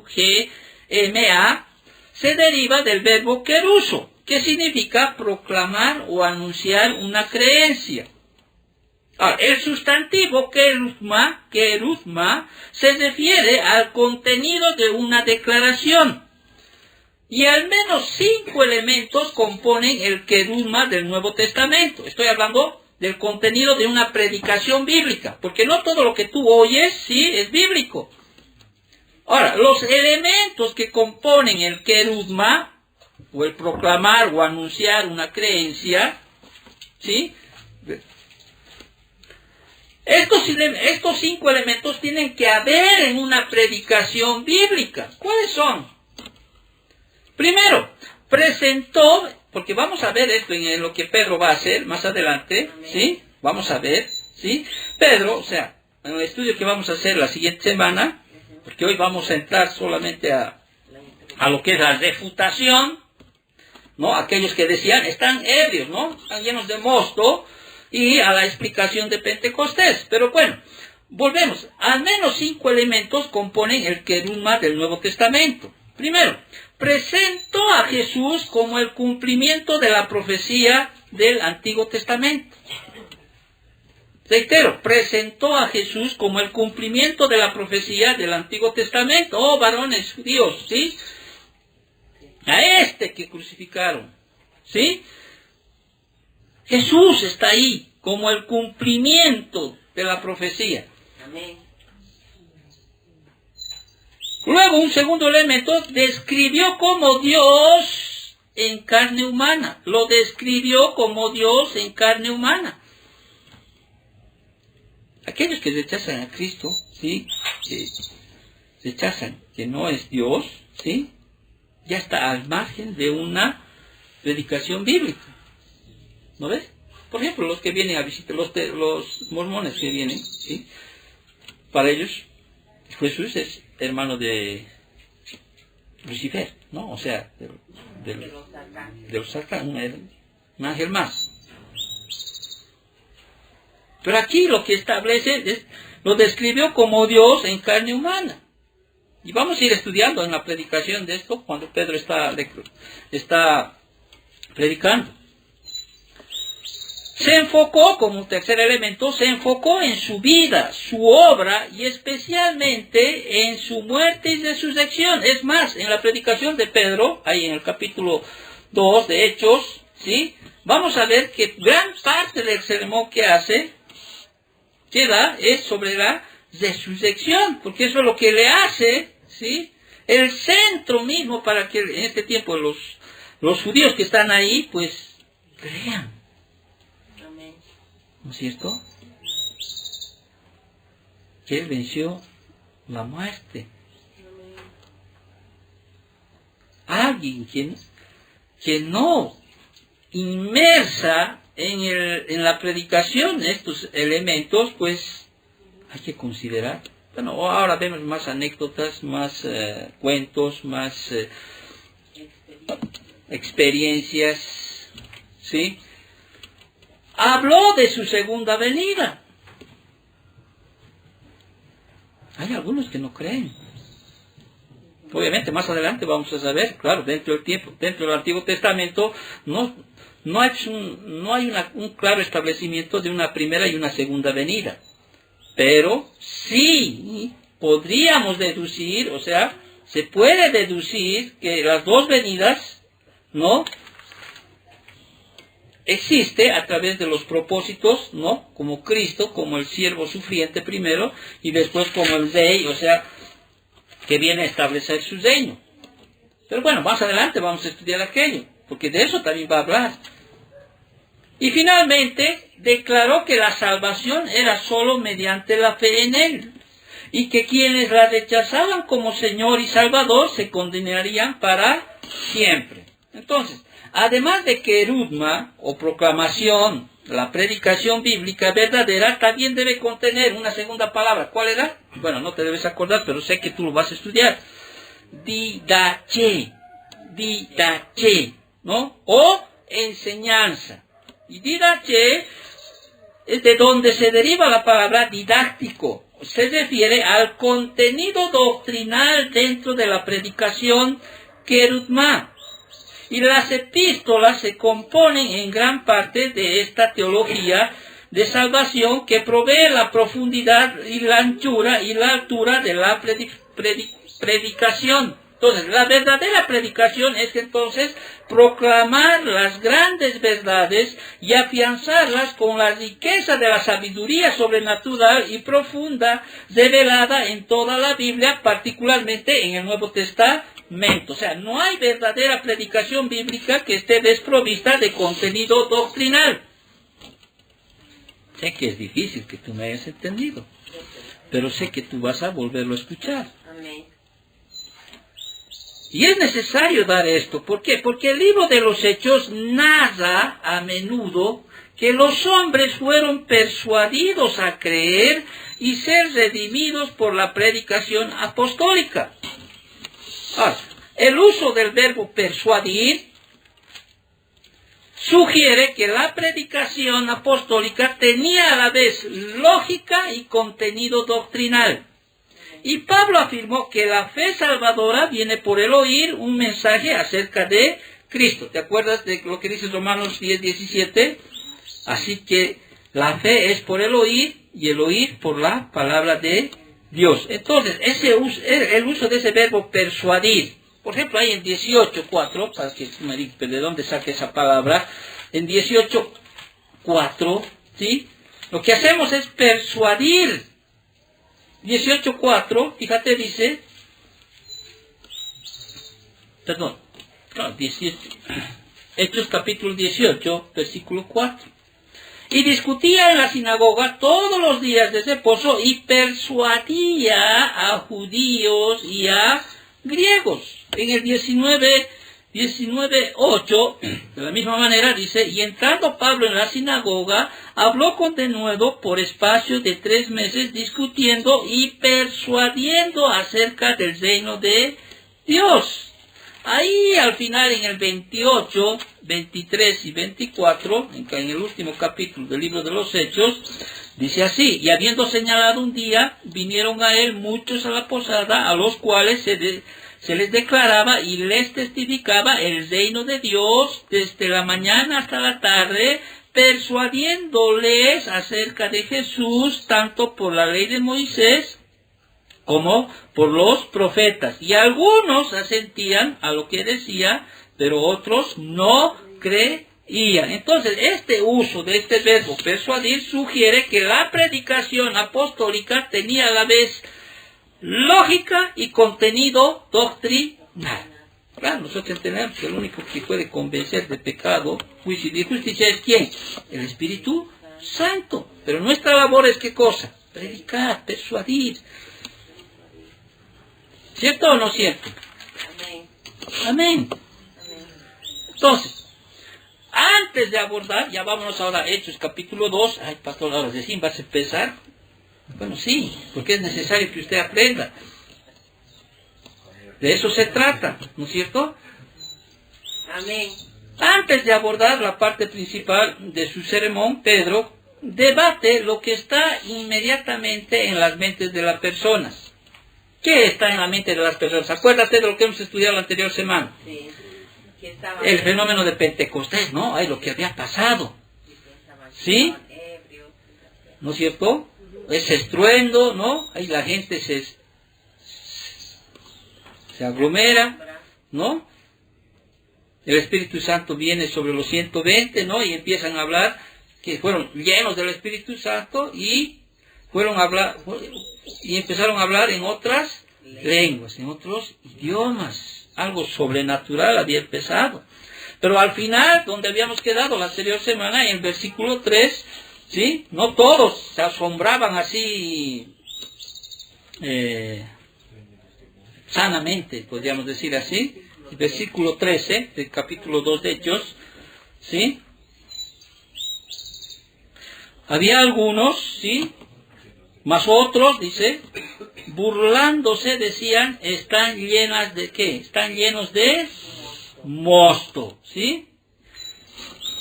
se deriva del verbo keruso, que significa proclamar o anunciar una creencia. Ahora, el sustantivo kerugma se refiere al contenido de una declaración. Y al menos 5 elementos componen el kerugma del Nuevo Testamento. Estoy hablando del contenido de una predicación bíblica, porque no todo lo que tú oyes, sí, es bíblico. Ahora, los elementos que componen el kerugma, o el proclamar o anunciar una creencia, ¿sí? Estos 5 elementos tienen que haber en una predicación bíblica. ¿Cuáles son? Primero, presentó, porque vamos a ver esto en lo que Pedro va a hacer más adelante, ¿sí? Vamos a ver, ¿sí? Pedro, o sea, en el estudio que vamos a hacer la siguiente semana, porque hoy vamos a entrar solamente a lo que es la refutación, ¿no? Aquellos que decían, están ebrios, ¿no? Están llenos de mosto, y a la explicación de Pentecostés. Pero bueno, volvemos. Al menos 5 elementos componen el querigma del Nuevo Testamento. Primero, presentó a Jesús como el cumplimiento de la profecía del Antiguo Testamento. Reitero, presentó a Jesús como el cumplimiento de la profecía del Antiguo Testamento. Oh, varones judíos, ¿sí? A este que crucificaron, ¿sí? Jesús está ahí como el cumplimiento de la profecía. Amén. Luego, un segundo elemento, describió como Dios en carne humana. Lo describió como Dios en carne humana. Aquellos que rechazan a Cristo, ¿sí? Que rechazan que no es Dios, ¿sí? Ya está al margen de una predicación bíblica. ¿No ves? Por ejemplo, los que vienen a visitar, los mormones que vienen, ¿sí? Para ellos, Jesús es hermano de Lucifer, ¿no? O sea, de los Satán, un ángel más. Pero aquí lo que establece es, lo describió como Dios en carne humana. Y vamos a ir estudiando en la predicación de esto cuando Pedro está predicando. Se enfocó, como un tercer elemento, se enfocó en su vida, su obra y especialmente en su muerte y resurrección. Es más, en la predicación de Pedro, ahí en el capítulo 2 de Hechos, ¿sí? Vamos a ver que gran parte del sermón que hace, que da, es sobre la resurrección, porque eso es lo que le hace, ¿sí? El centro mismo para que en este tiempo los judíos que están ahí, pues, crean. ¿No es cierto? Que Él venció la muerte. Alguien que no inmersa en la predicación de estos elementos, pues hay que considerar. Bueno, ahora vemos más anécdotas, más cuentos, más experiencias, ¿sí? Habló de su segunda venida. Hay algunos que no creen. Obviamente más adelante vamos a saber, claro, dentro del tiempo, dentro del Antiguo Testamento no hay un claro establecimiento de una primera y una segunda venida. Pero sí podríamos deducir, o sea, se puede deducir que las dos venidas, ¿no?, existe a través de los propósitos, ¿no? Como Cristo, como el siervo sufriente primero, y después como el rey, o sea, que viene a establecer su reino. Pero bueno, más adelante vamos a estudiar aquello, porque de eso también va a hablar. Y finalmente, declaró que la salvación era solo mediante la fe en Él, y que quienes la rechazaban como Señor y Salvador se condenarían para siempre. Entonces, además de querigma o proclamación, la predicación bíblica verdadera también debe contener una segunda palabra. ¿Cuál era? Bueno, no te debes acordar, pero sé que tú lo vas a estudiar. Didache, ¿no? O enseñanza. Y didache es de donde se deriva la palabra didáctico. Se refiere al contenido doctrinal dentro de la predicación querigma. Y las epístolas se componen en gran parte de esta teología de salvación que provee la profundidad y la anchura y la altura de la predicación. Entonces, la verdadera predicación es entonces proclamar las grandes verdades y afianzarlas con la riqueza de la sabiduría sobrenatural y profunda revelada en toda la Biblia, particularmente en el Nuevo Testamento. O sea, no hay verdadera predicación bíblica que esté desprovista de contenido doctrinal. Sé que es difícil que tú me hayas entendido, pero sé que tú vas a volverlo a escuchar. Amén. Y es necesario dar esto. ¿Por qué? Porque el libro de los Hechos narra a menudo que los hombres fueron persuadidos a creer y ser redimidos por la predicación apostólica. El uso del verbo persuadir sugiere que la predicación apostólica tenía a la vez lógica y contenido doctrinal. Y Pablo afirmó que la fe salvadora viene por el oír un mensaje acerca de Cristo. ¿Te acuerdas de lo que dice Romanos 10:17? Así que la fe es por el oír y el oír por la palabra de Dios. Entonces, el uso de ese verbo persuadir, por ejemplo, ahí en 18:4, para que me diga de dónde saque esa palabra, en 18:4, ¿sí? Lo que hacemos es persuadir. 18:4, fíjate, dice, perdón, no, 18, Hechos capítulo 18, versículo 4. Y discutía en la sinagoga todos los días de reposo y persuadía a judíos y a griegos. En el 19:8, de la misma manera dice, y entrando Pablo en la sinagoga, habló con denuedo por espacio de 3 meses, discutiendo y persuadiendo acerca del reino de Dios. Ahí al final en el 28, 23 y 24, en el último capítulo del libro de los Hechos, dice así, y habiendo señalado un día, vinieron a él muchos a la posada, a los cuales se les declaraba y les testificaba el reino de Dios desde la mañana hasta la tarde, persuadiéndoles acerca de Jesús, tanto por la ley de Moisés como por los profetas. Y algunos asentían a lo que decía, pero otros no creían. Entonces, este uso de este verbo persuadir sugiere que la predicación apostólica tenía a la vez lógica y contenido doctrinal. Claro, nosotros entendemos que el único que puede convencer de pecado, juicio y de justicia es ¿quién? El Espíritu Santo. Pero nuestra labor es ¿qué cosa? Predicar, persuadir. ¿Cierto o no cierto? Amén. Entonces, antes de abordar, ya vámonos ahora a Hechos capítulo 2. Ay, pastor, ahora recién vas a empezar. Bueno, sí, porque es necesario que usted aprenda. De eso se trata, ¿no es cierto? Amén. Antes de abordar la parte principal de su sermón, Pedro debate lo que está inmediatamente en las mentes de las personas. ¿Qué está en la mente de las personas? Acuérdate de lo que hemos estudiado la anterior semana. Sí. El fenómeno de Pentecostés, ¿no? Ay, lo que había pasado. ¿Sí? ¿No es cierto? Ese estruendo, ¿no? Ahí la gente se aglomera, ¿no? El Espíritu Santo viene sobre los 120, ¿no? Y empiezan a hablar, que fueron llenos del Espíritu Santo y empezaron a hablar en otras lenguas, en otros idiomas. Algo sobrenatural había empezado. Pero al final, donde habíamos quedado la anterior semana, en el versículo 3, ¿sí? No todos se asombraban así sanamente, podríamos decir así. El versículo 13 del capítulo 2 de Hechos, ¿sí? Había algunos, ¿sí? Mas otros, dice, burlándose decían, están llenas de ¿qué? Están llenos de mosto, ¿sí?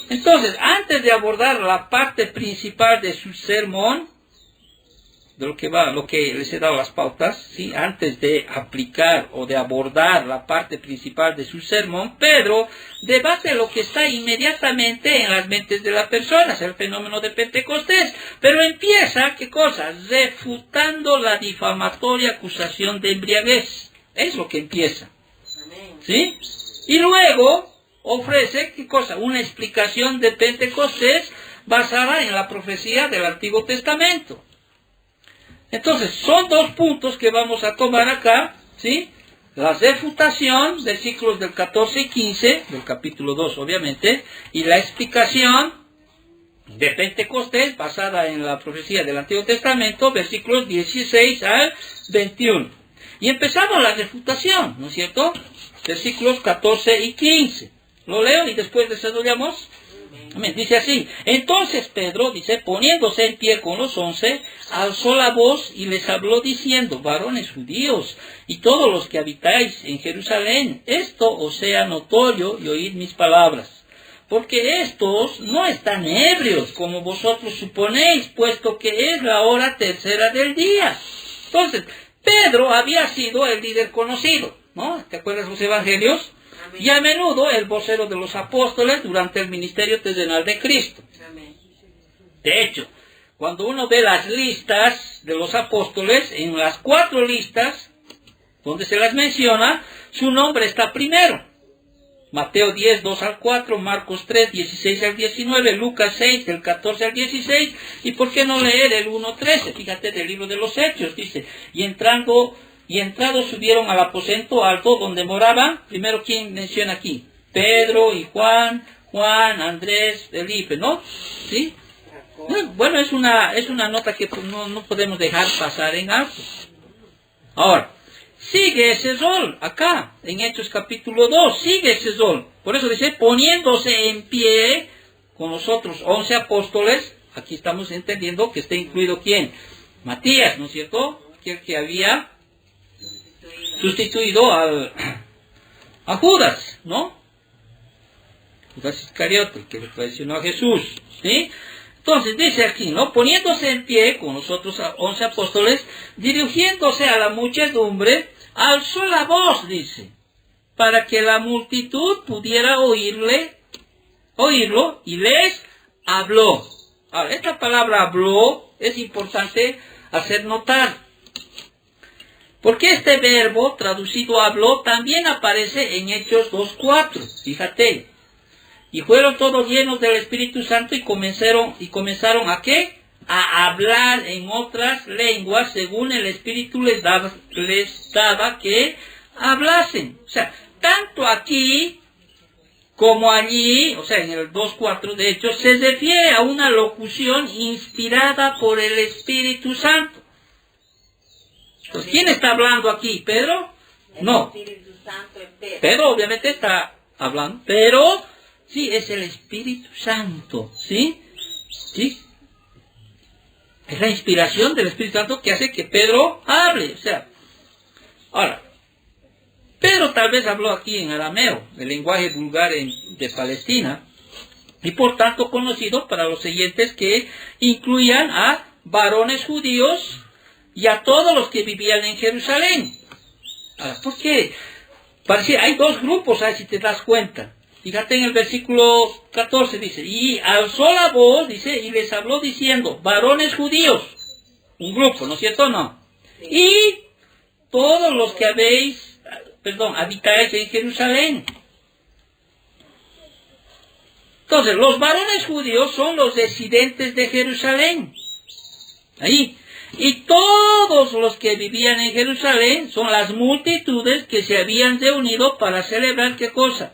Entonces, antes de abordar la parte principal de su sermón, de lo que les he dado las pautas, ¿sí? Antes de aplicar o de abordar la parte principal de su sermón, Pedro debate lo que está inmediatamente en las mentes de las personas, el fenómeno de Pentecostés, pero empieza, ¿qué cosa? Refutando la difamatoria acusación de embriaguez. Es lo que empieza, ¿sí? Y luego ofrece, ¿qué cosa? Una explicación de Pentecostés basada en la profecía del Antiguo Testamento. Entonces, son 2 puntos que vamos a tomar acá, ¿sí? La refutación, versículos del 14 y 15, del capítulo 2 obviamente, y la explicación de Pentecostés, basada en la profecía del Antiguo Testamento, versículos 16 al 21. Y empezamos la refutación, ¿no es cierto? Versículos 14 y 15. Lo leo y después desarrollamos. Amén. Dice así: entonces Pedro, dice, poniéndose en pie con los 11, alzó la voz y les habló diciendo: varones judíos y todos los que habitáis en Jerusalén, esto os sea notorio y oíd mis palabras. Porque estos no están ebrios, como vosotros suponéis, puesto que es la hora tercera del día. Entonces, Pedro había sido el líder conocido, ¿no? ¿Te acuerdas los evangelios? Amén. Y a menudo el vocero de los apóstoles durante el ministerio terrenal de Cristo. Amén. De hecho, cuando uno ve las listas de los apóstoles, en las 4 listas donde se las menciona, su nombre está primero. Mateo 10, 2 al 4, Marcos 3, 16 al 19, Lucas 6, del 14 al 16, y por qué no leer el 1, 13, fíjate, del libro de los Hechos, dice: y entrados subieron al aposento alto donde moraban, primero, ¿quién menciona aquí? Pedro y Juan, Andrés, Felipe, ¿no? ¿Sí? Bueno, es una nota que no podemos dejar pasar en alto. Ahora, sigue ese rol acá, en Hechos capítulo 2, sigue ese rol. Por eso dice, poniéndose en pie con los otros 11 apóstoles, aquí estamos entendiendo que está incluido ¿quién? Matías, ¿no es cierto? Aquel que había sustituido a Judas, ¿no? Judas Iscariote, el que le traicionó a Jesús, ¿sí? Entonces dice aquí, ¿no? Poniéndose en pie con los otros 11 apóstoles, dirigiéndose a la muchedumbre, alzó la voz, dice, para que la multitud pudiera oírlo, y les habló. Ahora, esta palabra habló es importante hacer notar, porque este verbo traducido habló también aparece en Hechos 2:4, fíjate. Y fueron todos llenos del Espíritu Santo y comenzaron ¿a qué? A hablar en otras lenguas según el Espíritu les daba que hablasen. O sea, tanto aquí como allí, o sea, en el 2:4 de hecho, se refiere a una locución inspirada por el Espíritu Santo. Entonces, ¿quién está hablando aquí? ¿Pedro? No. Pedro obviamente está hablando, pero sí, es el Espíritu Santo, ¿sí? ¿Sí? Es la inspiración del Espíritu Santo que hace que Pedro hable, o sea. Ahora, Pedro tal vez habló aquí en arameo, el lenguaje vulgar de Palestina, y por tanto conocido para los siguientes que incluían a varones judíos y a todos los que vivían en Jerusalén. Ahora, ¿por qué? Parece, hay 2 grupos, ahí si te das cuenta. Fíjate en el versículo 14, dice, y alzó la voz, dice, y les habló diciendo, varones judíos, un grupo, ¿no es cierto o no? Sí. Y todos los que habitáis en Jerusalén. Entonces, los varones judíos son los residentes de Jerusalén. Ahí. Y todos los que vivían en Jerusalén son las multitudes que se habían reunido para celebrar, ¿qué cosa?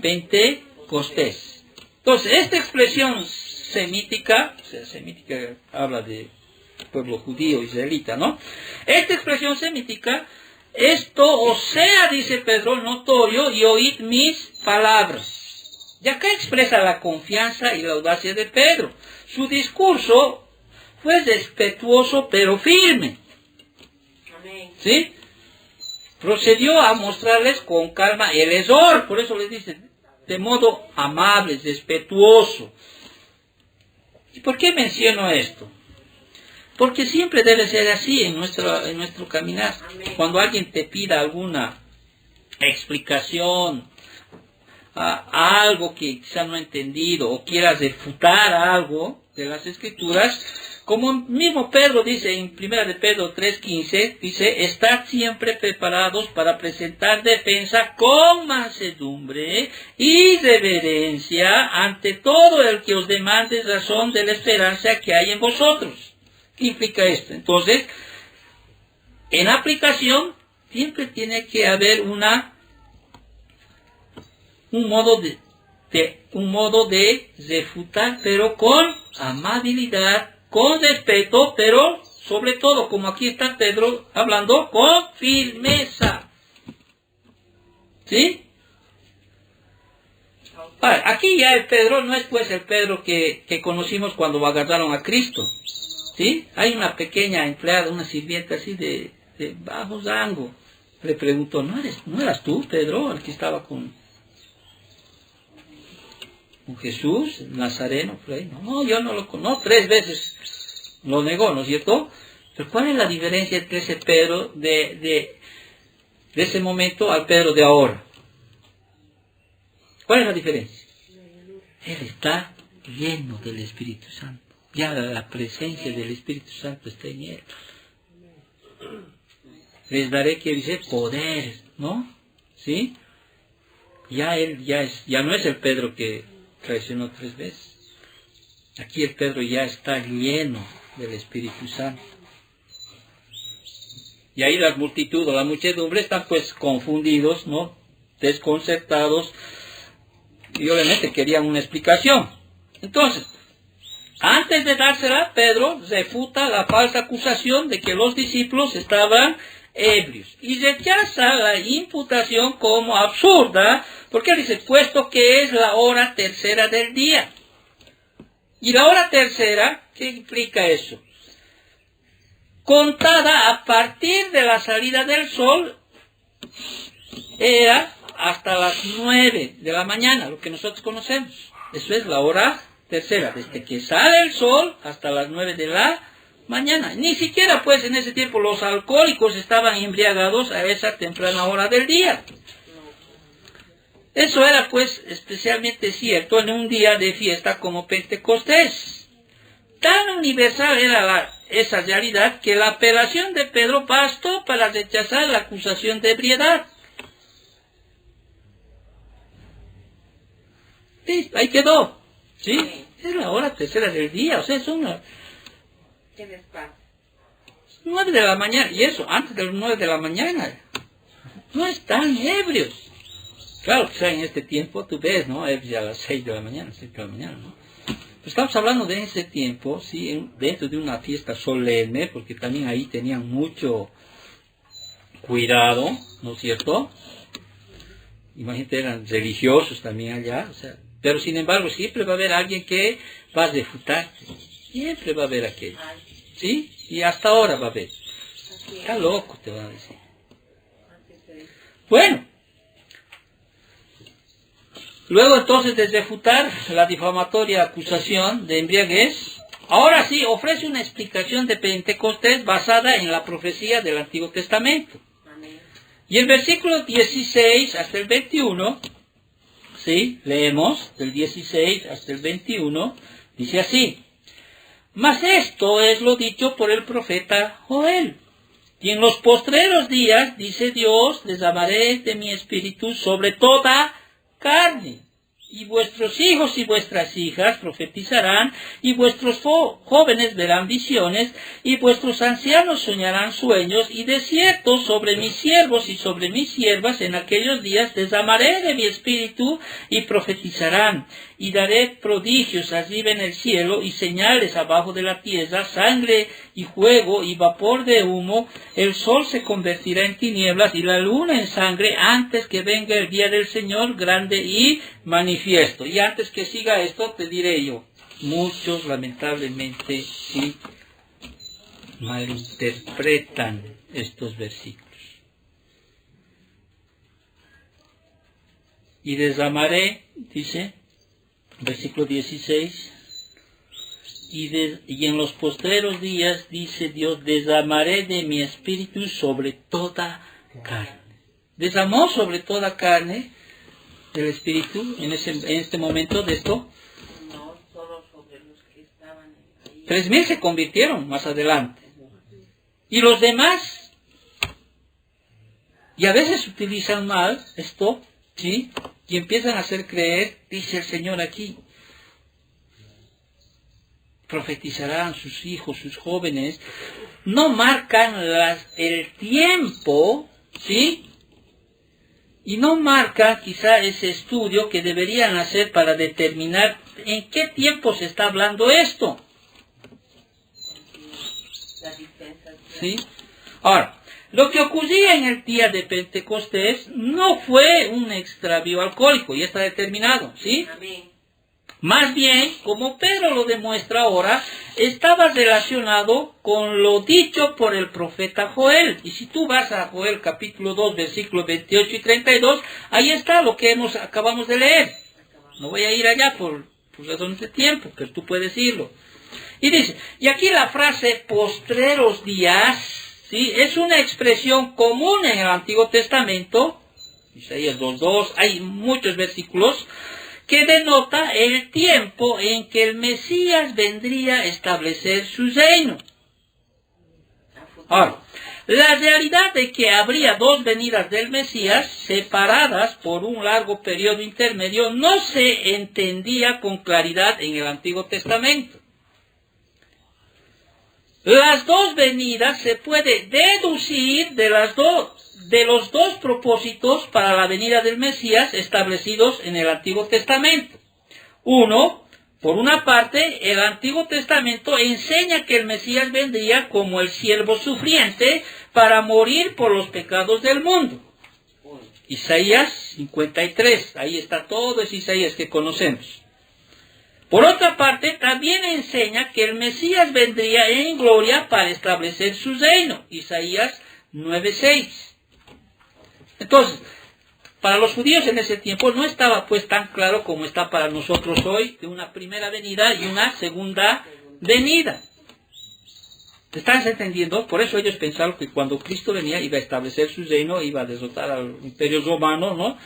Pentecostés. Entonces, esta expresión semítica, o sea, semítica habla de pueblo judío israelita, ¿no? Esta expresión semítica, esto os sea, dice Pedro, notorio, y oíd mis palabras. Y acá expresa la confianza y la audacia de Pedro. Su discurso fue respetuoso pero firme. Amén. ¿Sí? Procedió a mostrarles con calma el error, por eso les dice, de modo amable, respetuoso. ¿Y por qué menciono esto? Porque siempre debe ser así en nuestro caminar. Amén. Cuando alguien te pida alguna explicación a algo que quizá no ha entendido, o quieras refutar algo de las Escrituras, como mismo Pedro dice en 1 de Pedro 3:15, dice, estad siempre preparados para presentar defensa con mansedumbre y reverencia ante todo el que os demande razón de la esperanza que hay en vosotros. ¿Qué implica esto? Entonces, en aplicación, siempre tiene que haber un modo de refutar, pero con amabilidad, con respeto, pero sobre todo, como aquí está Pedro hablando, con firmeza. ¿Sí? Ahora, aquí ya el Pedro no es pues el Pedro que conocimos cuando agarraron a Cristo. ¿Sí? Hay una pequeña empleada, una sirvienta así de bajo rango. Le preguntó, ¿no eras tú, Pedro, el que estaba con Jesús, Nazareno? Por ahí? No, yo no lo conozco. 3 veces lo negó, ¿no es cierto? Pero ¿cuál es la diferencia entre ese Pedro de ese momento al Pedro de ahora? ¿Cuál es la diferencia? Él está lleno del Espíritu Santo. Ya la presencia del Espíritu Santo está en él. Les daré, que dice, poder, ¿no? ¿Sí? Ya él ya no es el Pedro que traicionó 3 veces. Aquí el Pedro ya está lleno del Espíritu Santo. Y ahí la muchedumbre están pues confundidos, ¿no? Desconcertados. Y obviamente querían una explicación. Entonces, antes de dársela, Pedro refuta la falsa acusación de que los discípulos estaban ebrios. Y rechaza la imputación como absurda, porque dice, puesto que es la hora tercera del día. Y la hora tercera, ¿qué implica eso? Contada a partir de la salida del sol, era hasta las 9 de la mañana, lo que nosotros conocemos. Eso es la hora tercera, desde que sale el sol hasta las 9 de la mañana. Ni siquiera pues en ese tiempo los alcohólicos estaban embriagados a esa temprana hora del día. Eso era pues especialmente cierto en un día de fiesta como Pentecostés. Tan universal era esa realidad que la apelación de Pedro bastó para rechazar la acusación de ebriedad. Sí, ahí quedó. ¿Sí? Es la hora tercera del día, o sea, es una... ¿Qué les pasa? 9 de la mañana, y eso, antes de las 9 de la mañana. No están ebrios. Claro, que en este tiempo, tú ves, ¿no? Es a las 6 de la mañana, 7 de la mañana, ¿no? Pero estamos hablando de ese tiempo, ¿sí? Dentro de una fiesta solemne, porque también ahí tenían mucho cuidado, ¿no es cierto? Imagínate, eran religiosos también allá, o sea... Pero sin embargo, siempre va a haber alguien que va a refutar. Siempre va a haber aquello. ¿Sí? Y hasta ahora va a haber. Está loco, te van a decir. Bueno. Luego entonces de refutar la difamatoria acusación de embriaguez, ahora sí ofrece una explicación de Pentecostés basada en la profecía del Antiguo Testamento. Y el versículo 16 hasta el 21... ¿sí? Leemos del 16 hasta el 21, dice así: Mas esto es lo dicho por el profeta Joel. Y en los postreros días, dice Dios, derramaré de mi espíritu sobre toda carne. Y vuestros hijos y vuestras hijas profetizarán, y vuestros jóvenes verán visiones, y vuestros ancianos soñarán sueños, y de cierto sobre mis siervos y sobre mis siervas en aquellos días derramaré de mi espíritu, y profetizarán, y daré prodigios arriba en el cielo, y señales abajo de la tierra, sangre y fuego y vapor de humo. El sol se convertirá en tinieblas y la luna en sangre antes que venga el día del Señor grande y manifiesto. Y antes que siga esto te diré yo, muchos lamentablemente sí malinterpretan estos versículos. Y derramaré, dice, versículo 16, y en los postreros días, dice Dios, derramaré de mi espíritu sobre toda carne. Derramó sobre toda carne del espíritu en este momento de esto. No solo sobre los que estaban ahí. 3,000 se convirtieron más adelante. Y los demás, y a veces utilizan mal esto, ¿sí? Y empiezan a hacer creer, dice el Señor aquí, profetizarán sus hijos, sus jóvenes, no marcan el tiempo, ¿sí? Y no marcan quizá ese estudio que deberían hacer para determinar en qué tiempo se está hablando esto. ¿Sí? Ahora, Lo que ocurría en el día de Pentecostés no fue un extravío alcohólico, ya está determinado, ¿sí? Amén. Más bien, como Pedro lo demuestra ahora, estaba relacionado con lo dicho por el profeta Joel. Y si tú vas a Joel capítulo 2, versículos 28 y 32, ahí está lo que acabamos de leer. No voy a ir allá por razones de tiempo, pero tú puedes irlo. Y dice, y aquí la frase postreros días, ¿sí?, es una expresión común en el Antiguo Testamento. Isaías 2.2, hay muchos versículos que denota el tiempo en que el Mesías vendría a establecer su reino. Ahora, la realidad de que habría dos venidas del Mesías separadas por un largo periodo intermedio no se entendía con claridad en el Antiguo Testamento. Las dos venidas se puede deducir de los dos propósitos para la venida del Mesías establecidos en el Antiguo Testamento. Uno, por una parte, el Antiguo Testamento enseña que el Mesías vendría como el siervo sufriente para morir por los pecados del mundo. Isaías 53, ahí está todo ese Isaías que conocemos. Por otra parte, también enseña que el Mesías vendría en gloria para establecer su reino. Isaías 9:6. Entonces, para los judíos en ese tiempo no estaba pues tan claro como está para nosotros hoy, de una primera venida y una segunda venida. ¿Te estás entendiendo? Por eso ellos pensaron que cuando Cristo venía iba a establecer su reino, iba a derrotar al imperio romano, ¿no?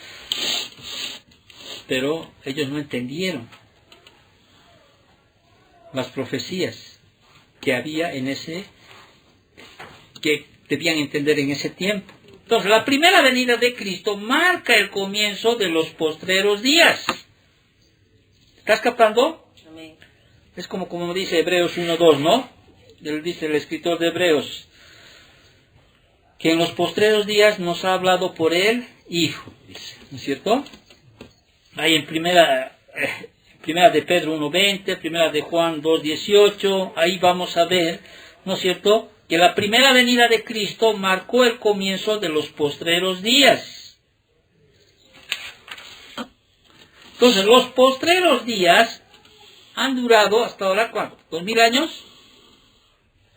Pero ellos no entendieron las profecías que había que debían entender en ese tiempo. Entonces, la primera venida de Cristo marca el comienzo de los postreros días. ¿Estás captando? Amén. Es como dice Hebreos 1:2, ¿no? Dice el escritor de Hebreos, que en los postreros días nos ha hablado por el Hijo, dice, ¿no es cierto? Ahí en primera de Pedro 1:20, primera de Juan 2:18, ahí vamos a ver, ¿no es cierto?, que la primera venida de Cristo marcó el comienzo de los postreros días. Entonces, los postreros días han durado hasta ahora, ¿cuánto? ¿2000 años?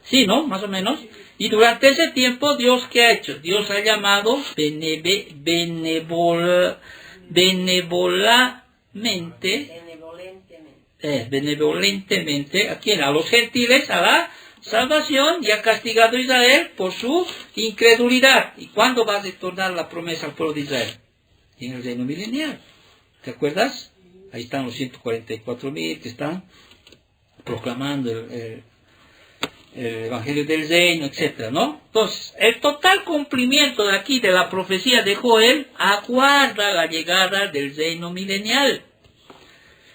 Sí, ¿no? Más o menos. Y durante ese tiempo, ¿Dios qué ha hecho? Dios ha llamado benevolentemente, ¿a quién? A los gentiles, a la salvación, y ha castigado a Israel por su incredulidad. ¿Y cuándo va a retornar la promesa al pueblo de Israel? En el reino milenial. ¿Te acuerdas? Ahí están los 144.000 que están proclamando el Evangelio del Reino, etc., ¿no? Entonces, el total cumplimiento de aquí de la profecía de Joel aguarda la llegada del reino milenial.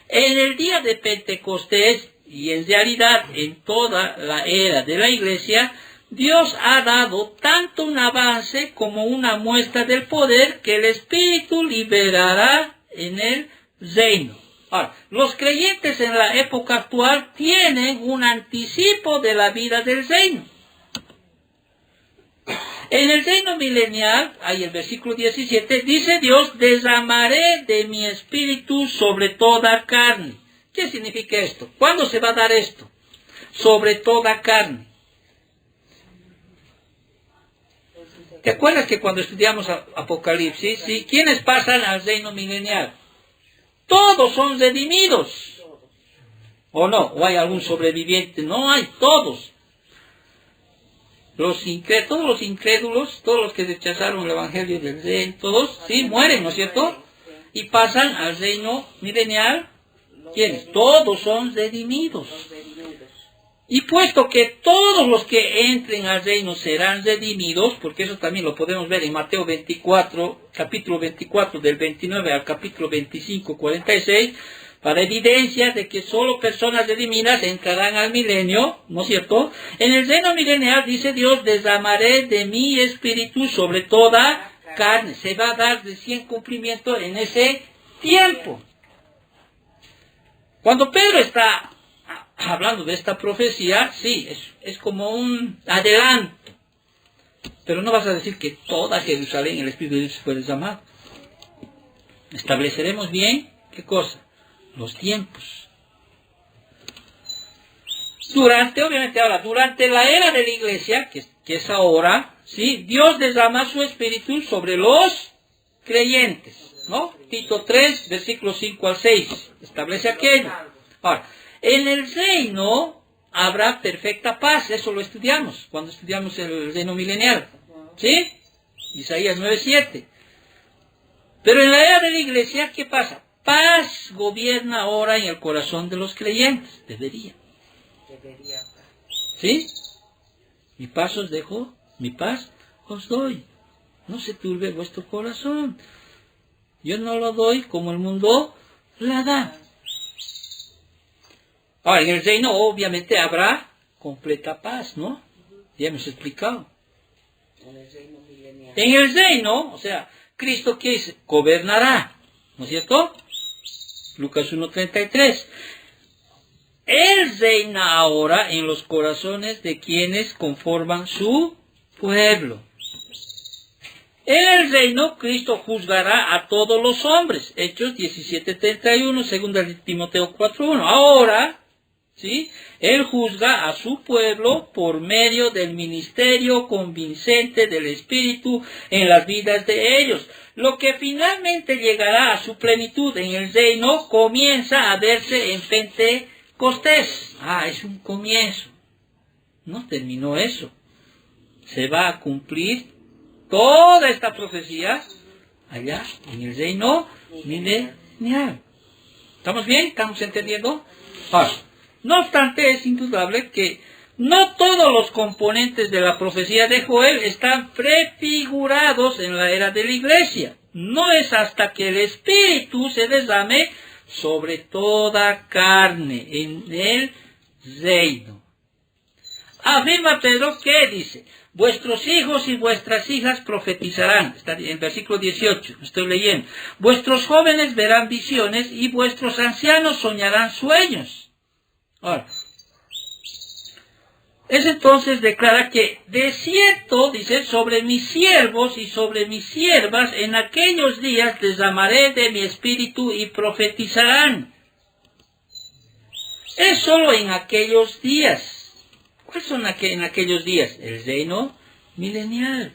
En el día de Pentecostés, y en realidad en toda la era de la Iglesia, Dios ha dado tanto un avance como una muestra del poder que el Espíritu liberará en el reino. Ahora, los creyentes en la época actual tienen un anticipo de la vida del reino. En el reino milenial, ahí el versículo 17, dice Dios, derramaré de mi espíritu sobre toda carne. ¿Qué significa esto? ¿Cuándo se va a dar esto? Sobre toda carne. ¿Te acuerdas que cuando estudiamos Apocalipsis, ¿sí?, quiénes pasan al reino milenial? Todos son redimidos. ¿O no? ¿O hay algún sobreviviente? No hay, todos. Todos los incrédulos, todos los que rechazaron el Evangelio del Reino, todos, sí, mueren, ¿no es cierto? Y pasan al reino milenial. ¿Quiénes? Todos son redimidos. Y puesto que todos los que entren al reino serán redimidos, porque eso también lo podemos ver en Mateo 24, capítulo 24, del 29 al capítulo 25, 46, para evidencia de que solo personas redimidas entrarán al milenio, ¿no es cierto? En el reino milenial dice Dios, derramaré de mi espíritu sobre toda carne. Se va a dar recién cumplimiento en ese tiempo. Cuando Pedro está hablando de esta profecía, sí, es como un adelanto. Pero no vas a decir que toda Jerusalén el Espíritu de Dios fue derramado. Estableceremos bien, ¿qué cosa? Los tiempos. Obviamente ahora, durante la era de la iglesia, que es ahora, ¿sí? Dios derrama su Espíritu sobre los creyentes, ¿no? Tito 3, versículos 5 al 6, establece aquello. Ahora, en el reino habrá perfecta paz, eso lo estudiamos, cuando estudiamos el reino milenial, ¿sí? Isaías 9:7. Pero en la era de la iglesia, ¿qué pasa? Paz gobierna ahora en el corazón de los creyentes, debería. ¿Sí? Mi paz os dejo, mi paz os doy. No se turbe vuestro corazón. Yo no lo doy como el mundo la da. Ahora, en el reino obviamente habrá completa paz, ¿no? Ya hemos explicado. En el reino, o sea, Cristo, ¿qué dice? Gobernará, ¿no es cierto? Lucas 1:33. Él reina ahora en los corazones de quienes conforman su pueblo. En el reino, Cristo juzgará a todos los hombres. Hechos 17:31, 2 de Timoteo 4:1. Ahora, ¿sí? Él juzga a su pueblo por medio del ministerio convincente del Espíritu en las vidas de ellos. Lo que finalmente llegará a su plenitud en el reino comienza a verse en Pentecostés. Es un comienzo. No terminó eso. Se va a cumplir toda esta profecía allá en el reino milenial. ¿Estamos bien? ¿Estamos entendiendo? Ahora, no obstante, es indudable que no todos los componentes de la profecía de Joel están prefigurados en la era de la iglesia. No es hasta que el Espíritu se derrame sobre toda carne en el reino. Afirma Pedro que dice, vuestros hijos y vuestras hijas profetizarán. Está en el versículo 18, estoy leyendo. Vuestros jóvenes verán visiones y vuestros ancianos soñarán sueños. Ahora, es entonces declara que de cierto, dice, sobre mis siervos y sobre mis siervas en aquellos días les derramaré de mi espíritu y profetizarán. Es solo en aquellos días. ¿Cuáles son en aquellos días? El reino milenial.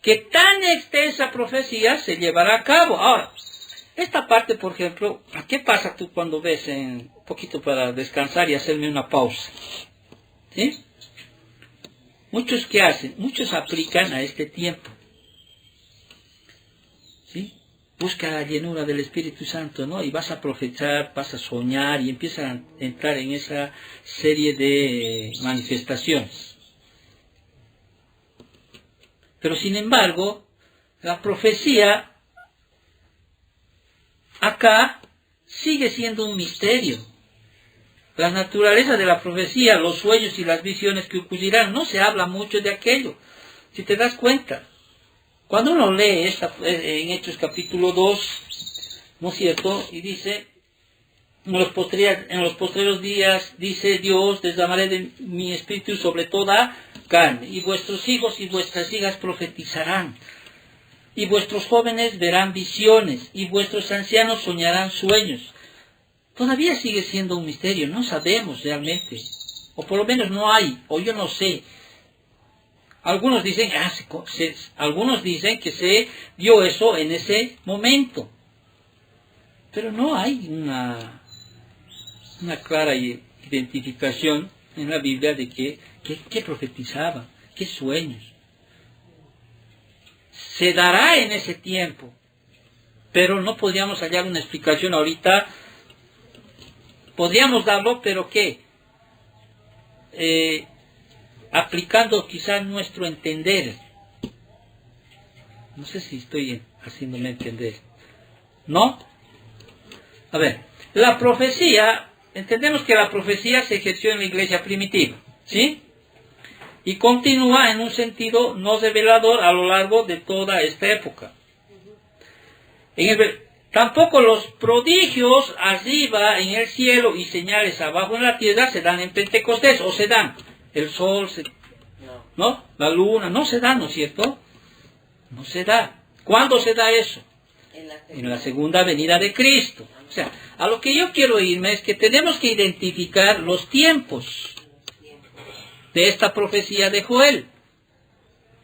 Que tan extensa profecía se llevará a cabo. Ahora, esta parte, por ejemplo, ¿qué pasa tú cuando ves un poquito para descansar y hacerme una pausa? ¿Sí? Muchos que hacen, muchos aplican a este tiempo. ¿Sí? Busca la llenura del Espíritu Santo, ¿no? Y vas a profetizar, vas a soñar y empiezan a entrar en esa serie de manifestaciones. Pero sin embargo, la profecía acá sigue siendo un misterio. La naturaleza de la profecía, los sueños y las visiones que ocurrirán, no se habla mucho de aquello. Si te das cuenta, cuando uno lee en Hechos capítulo 2, ¿no es cierto? Y dice, en los postreros días, dice Dios, derramaré de mi espíritu sobre toda carne, y vuestros hijos y vuestras hijas profetizarán. Y vuestros jóvenes verán visiones, y vuestros ancianos soñarán sueños. Todavía sigue siendo un misterio, no sabemos realmente. O por lo menos no hay, o yo no sé. Algunos dicen, algunos dicen que se dio eso en ese momento. Pero no hay una clara identificación en la Biblia de qué profetizaba, qué sueños. Se dará en ese tiempo, pero no podríamos hallar una explicación ahorita. Podríamos darlo, pero ¿qué? Aplicando quizás nuestro entender. No sé si estoy haciéndome entender. ¿No? A ver, la profecía, entendemos que la profecía se ejerció en la iglesia primitiva, ¿sí? Y continúa en un sentido no revelador a lo largo de toda esta época. Tampoco los prodigios arriba en el cielo y señales abajo en la tierra se dan en Pentecostés, o se dan. El sol ¿no? La luna, no se da, ¿no es cierto? No se da. ¿Cuándo se da eso? En la segunda venida de Cristo. O sea, a lo que yo quiero irme es que tenemos que identificar los tiempos de esta profecía de Joel.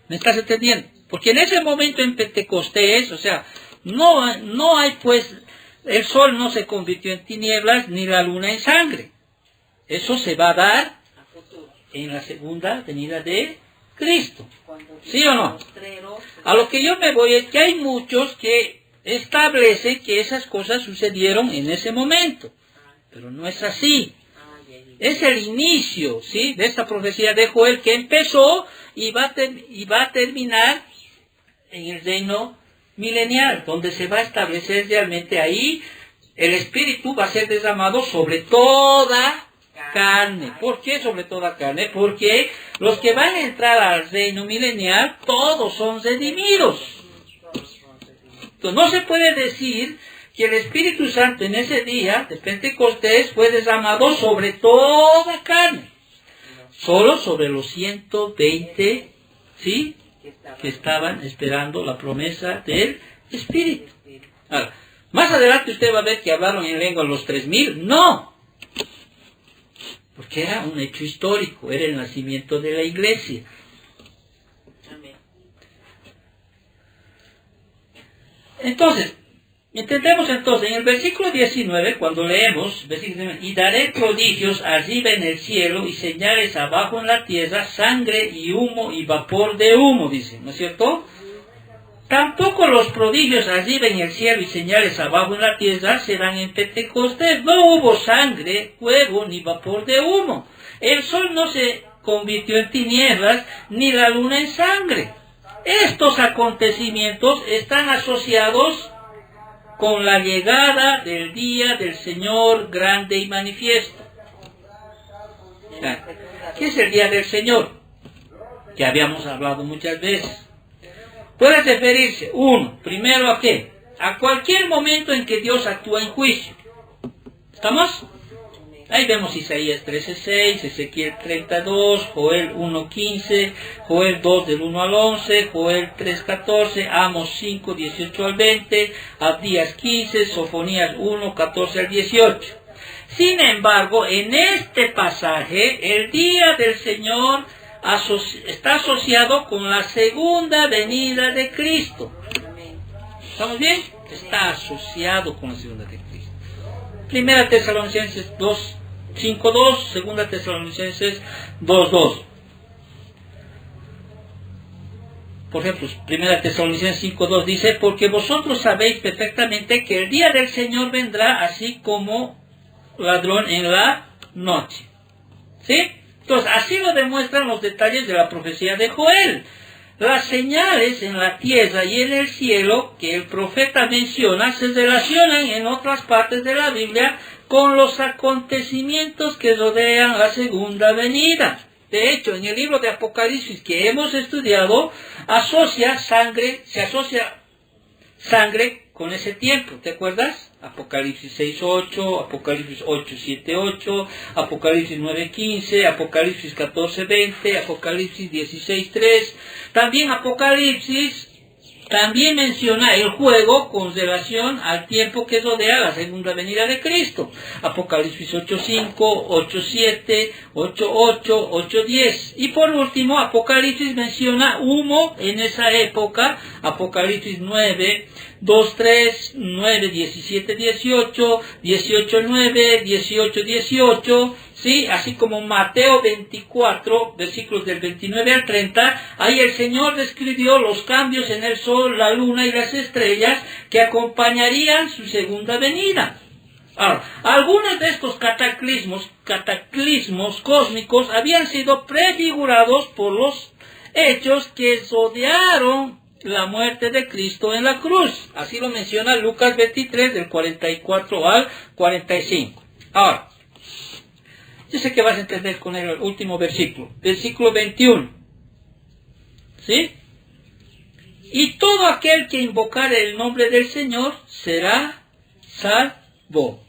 ¿Me estás entendiendo? Porque en ese momento en Pentecostés, o sea, no hay pues, el sol no se convirtió en tinieblas ni la luna en sangre. Eso se va a dar en la segunda venida de Cristo. ¿Sí o no? A lo que yo me voy es que hay muchos que establecen que esas cosas sucedieron en ese momento. Pero no es así. Es el inicio, ¿sí?, de esta profecía de Joel que empezó y va a terminar en el reino milenial, donde se va a establecer realmente ahí el Espíritu va a ser derramado sobre toda carne. ¿Por qué sobre toda carne? Porque los que van a entrar al reino milenial, todos son redimidos. Entonces no se puede decir que el Espíritu Santo en ese día de Pentecostés fue derramado sobre toda carne. Solo sobre los 120, ¿sí?, que estaban esperando la promesa del Espíritu. Ahora, más adelante usted va a ver que hablaron en lengua los 3000. No, porque era un hecho histórico, era el nacimiento de la iglesia. Entonces, entendemos entonces, en el versículo 19, cuando leemos, y daré prodigios arriba en el cielo y señales abajo en la tierra, sangre y humo y vapor de humo, dice, ¿no es cierto? Tampoco los prodigios arriba en el cielo y señales abajo en la tierra serán en Pentecostés. No hubo sangre, fuego ni vapor de humo. El sol no se convirtió en tinieblas, ni la luna en sangre. Estos acontecimientos están asociados con la llegada del día del Señor grande y manifiesto. ¿Qué es el día del Señor? Que habíamos hablado muchas veces. Puede referirse, primero a qué? A cualquier momento en que Dios actúa en juicio. ¿Estamos? Ahí vemos Isaías 13:6, Ezequiel 32, Joel 1:15, Joel 2 del 1 al 11, Joel 3:14, Amos 5:18 al 20, Abdías 15, Sofonías 1:14 al 18. Sin embargo, en este pasaje, el día del Señor está asociado con la segunda venida de Cristo. ¿Estamos bien? Está asociado con la segunda de Cristo. Primera Tesalonicenses 5:2, Segunda Tesalonicenses 2:2. Por ejemplo, Primera Tesalonicenses 5:2 dice, porque vosotros sabéis perfectamente que el día del Señor vendrá así como ladrón en la noche. ¿Sí? Entonces, así lo demuestran los detalles de la profecía de Joel. Las señales en la tierra y en el cielo que el profeta menciona se relacionan en otras partes de la Biblia con los acontecimientos que rodean la segunda venida. De hecho, en el libro de Apocalipsis que hemos estudiado, se asocia sangre con ese tiempo, ¿te acuerdas? Apocalipsis 6:8, Apocalipsis 8:7-8, Apocalipsis 9:15, Apocalipsis 14:20, Apocalipsis 16:3. También Apocalipsis menciona el juego con relación al tiempo que rodea la segunda venida de Cristo. Apocalipsis 8:5, 8:7, 8:8, 8:10. Y por último, Apocalipsis menciona humo en esa época. Apocalipsis 9:2-3, 9:17-18, 18:9, 18:18, ¿sí? Así como Mateo 24, versículos del 29 al 30, ahí el Señor describió los cambios en el sol, la luna y las estrellas que acompañarían su segunda venida. Ahora, algunos de estos cataclismos cósmicos habían sido prefigurados por los hechos que rodearon la muerte de Cristo en la cruz. Así lo menciona Lucas 23, del 44 al 45. Ahora, yo sé que vas a entender con el último versículo. Versículo 21. ¿Sí? Y todo aquel que invocare el nombre del Señor será salvo.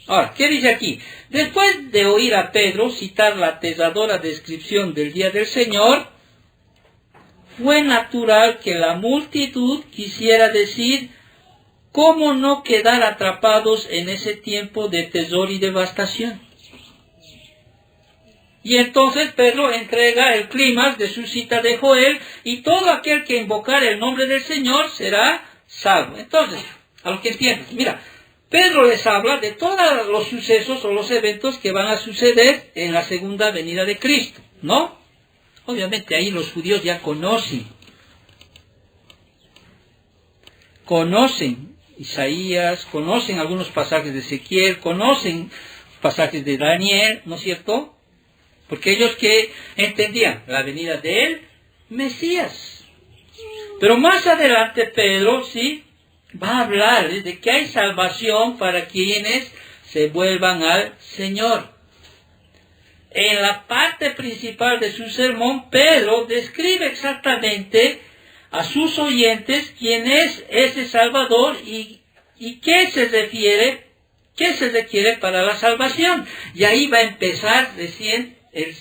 Ahora, ¿qué dice aquí? Después de oír a Pedro citar la aterradora descripción del día del Señor, fue natural que la multitud quisiera decir, ¿cómo no quedar atrapados en ese tiempo de terror y devastación? Y entonces Pedro entrega el clímax de su cita de Joel, y todo aquel que invocar el nombre del Señor será salvo. Entonces, a lo que entiendes, mira, Pedro les habla de todos los sucesos o los eventos que van a suceder en la segunda venida de Cristo, ¿no? Obviamente ahí los judíos ya conocen Isaías, conocen algunos pasajes de Ezequiel, conocen pasajes de Daniel, ¿no es cierto? Porque ellos que entendían la venida del Mesías. Pero más adelante Pedro, sí, va a hablar de que hay salvación para quienes se vuelvan al Señor. En la parte principal de su sermón, Pedro describe exactamente a sus oyentes quién es ese Salvador y qué se requiere para la salvación. Y ahí va a empezar recién el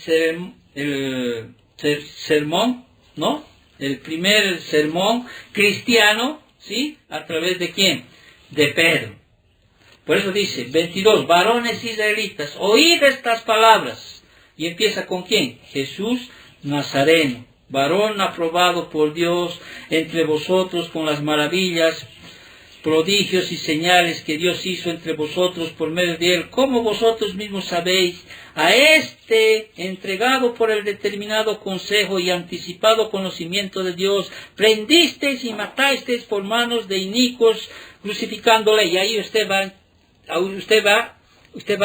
sermón, ¿no? El primer sermón cristiano, ¿sí? ¿A través de quién? De Pedro. Por eso dice, 22, varones israelitas, oíd estas palabras. Y empieza con quién? Jesús Nazareno, varón aprobado por Dios entre vosotros con las maravillas, prodigios y señales que Dios hizo entre vosotros por medio de él, como vosotros mismos sabéis, a este, entregado por el determinado consejo y anticipado conocimiento de Dios, prendisteis y matasteis por manos de inicuos, crucificándole. Y ahí usted va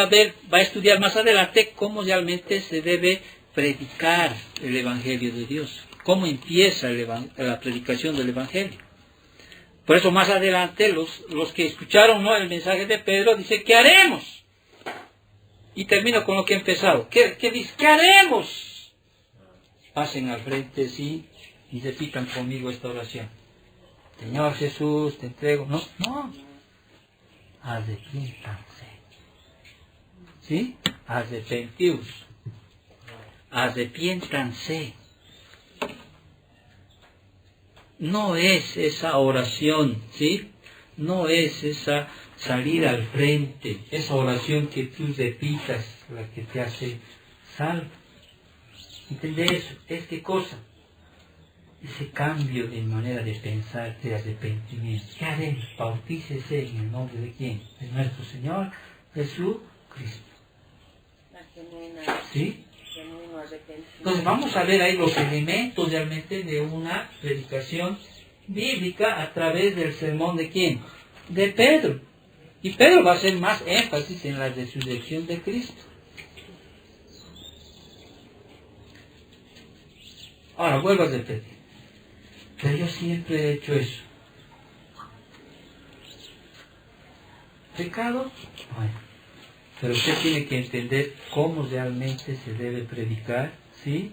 a ver, va a estudiar más adelante cómo realmente se debe predicar el Evangelio de Dios, cómo empieza la predicación del Evangelio. Por eso más adelante los que escucharon, ¿no?, el mensaje de Pedro, dice, ¿qué haremos? Y termino con lo que he empezado. ¿Qué dice? ¿Qué haremos? Pasen al frente, sí, y repitan conmigo esta oración. Señor Jesús, te entrego. No. Arrepiéntanse. ¿Sí? Arrepentíos. Arrepiéntanse. No es esa oración, ¿sí? No es esa salir al frente, esa oración que tú repitas, la que te hace salvo. ¿Entiendes eso? ¿Es qué cosa? Ese cambio de manera de pensar, de arrepentimiento. ¿Qué haremos? Bautícese en el nombre de quién? De nuestro Señor Jesucristo. ¿Sí? Entonces vamos a ver ahí los elementos realmente de una predicación bíblica a través del sermón de quién? De Pedro. Y Pedro va a hacer más énfasis en la resurrección de Cristo. Ahora vuelvo a repetir. Pero yo siempre he hecho eso. ¿Pecado? Bueno. Pero usted tiene que entender cómo realmente se debe predicar, ¿sí?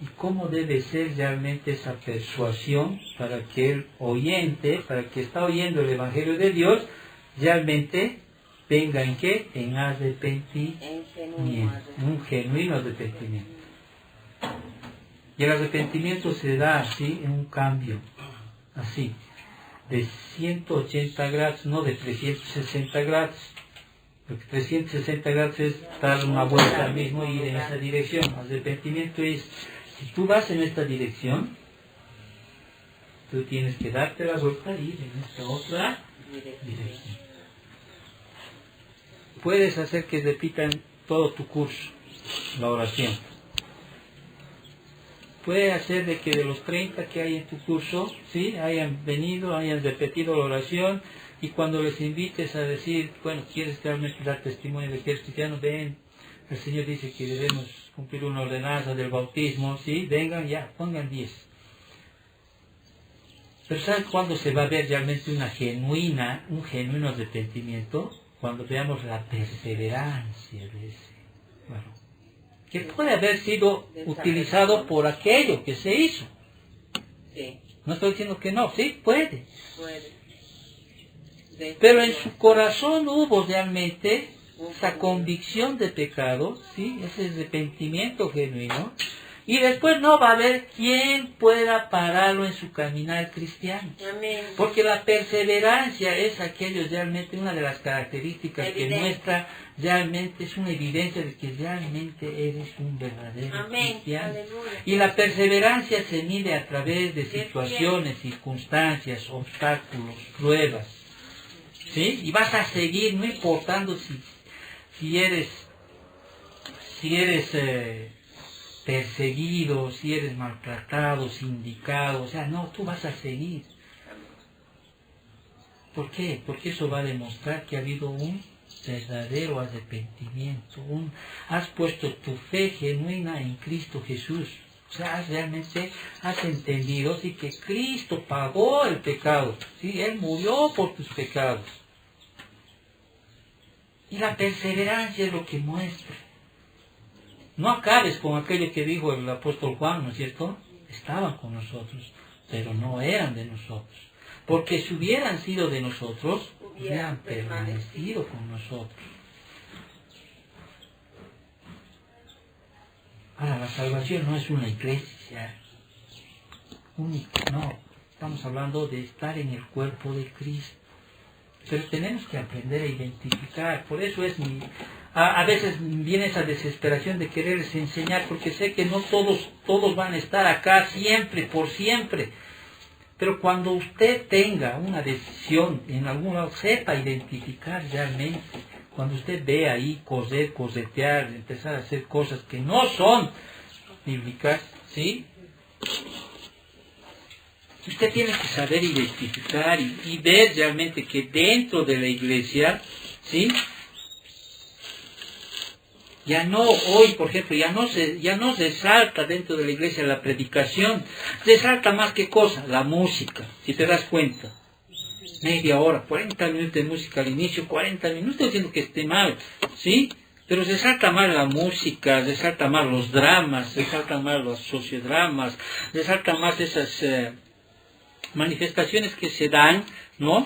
Y cómo debe ser realmente esa persuasión para que el oyente, para el que está oyendo el Evangelio de Dios, realmente venga en qué? En arrepentimiento. Un genuino arrepentimiento. Y el arrepentimiento se da así, en un cambio, así, de 180 grados, no de 360 grados. Porque 360 grados es dar una vuelta al mismo y ir en esa dirección. Arrepentimiento es, si tú vas en esta dirección, tú tienes que darte la vuelta y ir en esta otra dirección. Puedes hacer que repitan todo tu curso, la oración. Puede hacer de que de los 30 que hay en tu curso, ¿sí?, hayan venido, hayan repetido la oración. Y cuando les invites a decir, bueno, ¿quieres realmente dar testimonio de que eres cristiano? Ven, el Señor dice que debemos cumplir una ordenanza del bautismo, ¿sí? Vengan ya, pongan 10. Pero ¿saben cuándo se va a ver realmente un genuino arrepentimiento? Cuando veamos la perseverancia de ese varón, que puede haber sido utilizado por aquello que se hizo. Sí. No estoy diciendo que no, sí, puede. Pero en su corazón hubo realmente esa convicción de pecado, ¿sí?, ese arrepentimiento genuino, Y después no va a haber quien pueda pararlo en su caminar cristiano. Amén. Porque la perseverancia es aquello realmente, una de las características que muestra realmente, es una evidencia de que realmente eres un verdadero Amén. cristiano. Aleluya. Y la perseverancia se mide a través de situaciones, circunstancias, obstáculos, pruebas. ¿Sí? Y vas a seguir, no importando si eres perseguido, si eres maltratado, sindicado, o sea, no, tú vas a seguir. ¿Por qué? Porque eso va a demostrar que ha habido un verdadero arrepentimiento, has puesto tu fe genuina en Cristo Jesús. O sea, realmente has entendido sí, que Cristo pagó el pecado, ¿sí? Él murió por tus pecados. Y la perseverancia es lo que muestra. No acabes con aquello que dijo el apóstol Juan, ¿no es cierto? Estaban con nosotros, pero no eran de nosotros. Porque si hubieran sido de nosotros, hubieran permanecido con nosotros. Ahora, la salvación no es una iglesia única, no. Estamos hablando de estar en el cuerpo de Cristo. Pero tenemos que aprender a identificar. Por eso es a veces viene esa desesperación de quererles enseñar, porque sé que no todos van a estar acá siempre, por siempre. Pero cuando usted tenga una decisión en algún lado, sepa identificar realmente. Cuando usted ve ahí cosetear, empezar a hacer cosas que no son bíblicas, ¿sí? Usted tiene que saber identificar y ver realmente que dentro de la iglesia, ¿sí? Ya no hoy, por ejemplo, ya no resalta dentro de la iglesia la predicación, resalta más que cosa, la música, si te das cuenta. Media hora, 40 minutos de música al inicio, 40 minutos, no estoy diciendo que esté mal, ¿sí? Pero resalta más la música, resalta más los dramas, resalta más los sociodramas, resalta más esas manifestaciones que se dan, ¿no?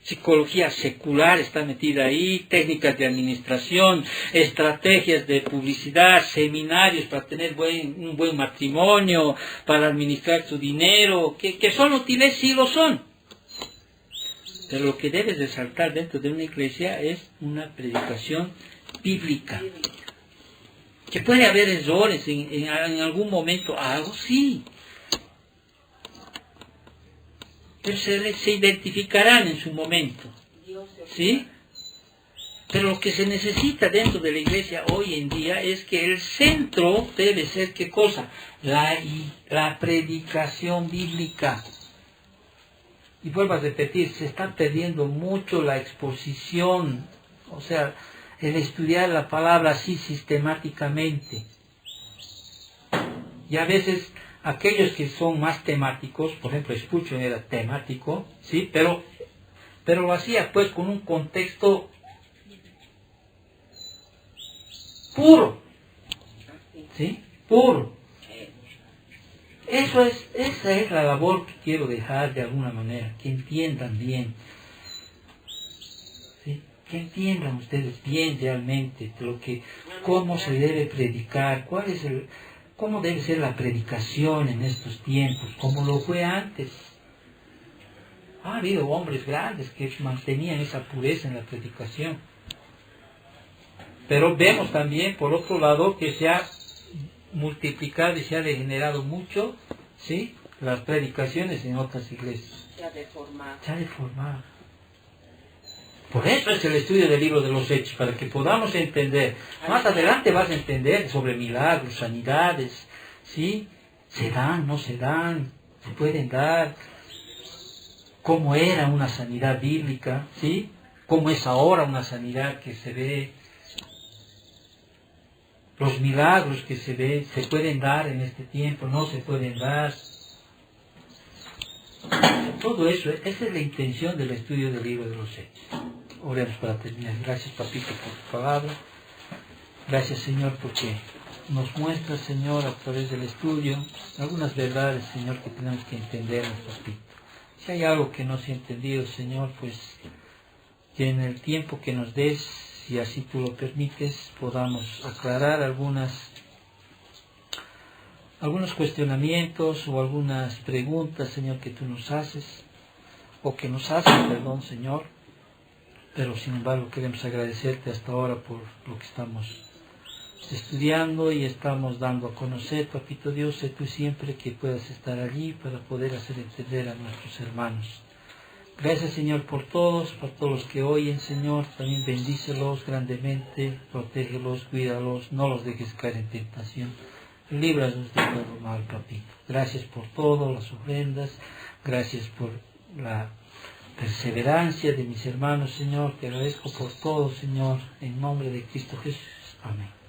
Psicología secular está metida ahí, técnicas de administración, estrategias de publicidad, seminarios para tener un buen matrimonio, para administrar tu dinero, que son útiles, sí lo son. Pero lo que debes resaltar dentro de una iglesia es una predicación bíblica. Que puede haber errores en algún momento, algo sí. Pero se identificarán en su momento, ¿sí? Pero lo que se necesita dentro de la iglesia hoy en día es que el centro debe ser, ¿qué cosa? La predicación bíblica. Y vuelvo a repetir, se está perdiendo mucho la exposición, o sea, el estudiar la palabra así sistemáticamente. Y a veces aquellos que son más temáticos, por ejemplo, Escucho era temático, ¿sí? Pero lo hacía pues con un contexto puro, ¿sí? Puro. Esa es la labor que quiero dejar de alguna manera, que entiendan bien, ¿sí? Que entiendan ustedes bien realmente cómo se debe predicar, cómo debe ser la predicación en estos tiempos, como lo fue antes. Ha habido hombres grandes que mantenían esa pureza en la predicación. Pero vemos también, por otro lado, que se ha multiplicado y se ha degenerado mucho, ¿sí? Las predicaciones en otras iglesias. Se ha deformado. Se ha deformado. Por eso es el estudio del libro de los Hechos, para que podamos entender. Más adelante vas a entender sobre milagros, sanidades, ¿sí? Se dan, no se dan, se pueden dar. Cómo era una sanidad bíblica, ¿sí? Cómo es ahora una sanidad que se ve. Los milagros que se ven, se pueden dar en este tiempo, no se pueden dar. Todo eso, esa es la intención del estudio del libro de los Hechos. Oremos para terminar. Gracias, papito, por tu palabra. Gracias, Señor, porque nos muestra, Señor, a través del estudio, algunas verdades, Señor, que tenemos que entender, papito. Si hay algo que no se ha entendido, Señor, pues que en el tiempo que nos des, si así tú lo permites, podamos aclarar algunas algunos cuestionamientos o algunas preguntas, Señor, que tú nos haces, o que nos hacen, perdón, Señor, pero sin embargo queremos agradecerte hasta ahora por lo que estamos estudiando y estamos dando a conocer, Papito Dios, sé tú siempre que puedas estar allí para poder hacer entender a nuestros hermanos. Gracias, Señor, por todos los que oyen, Señor, también bendícelos grandemente, protégelos, cuídalos, no los dejes caer en tentación, líbranos de todo mal, Papito. Gracias por todo, las ofrendas, gracias por la perseverancia de mis hermanos, Señor, te agradezco por todo, Señor, en nombre de Cristo Jesús. Amén.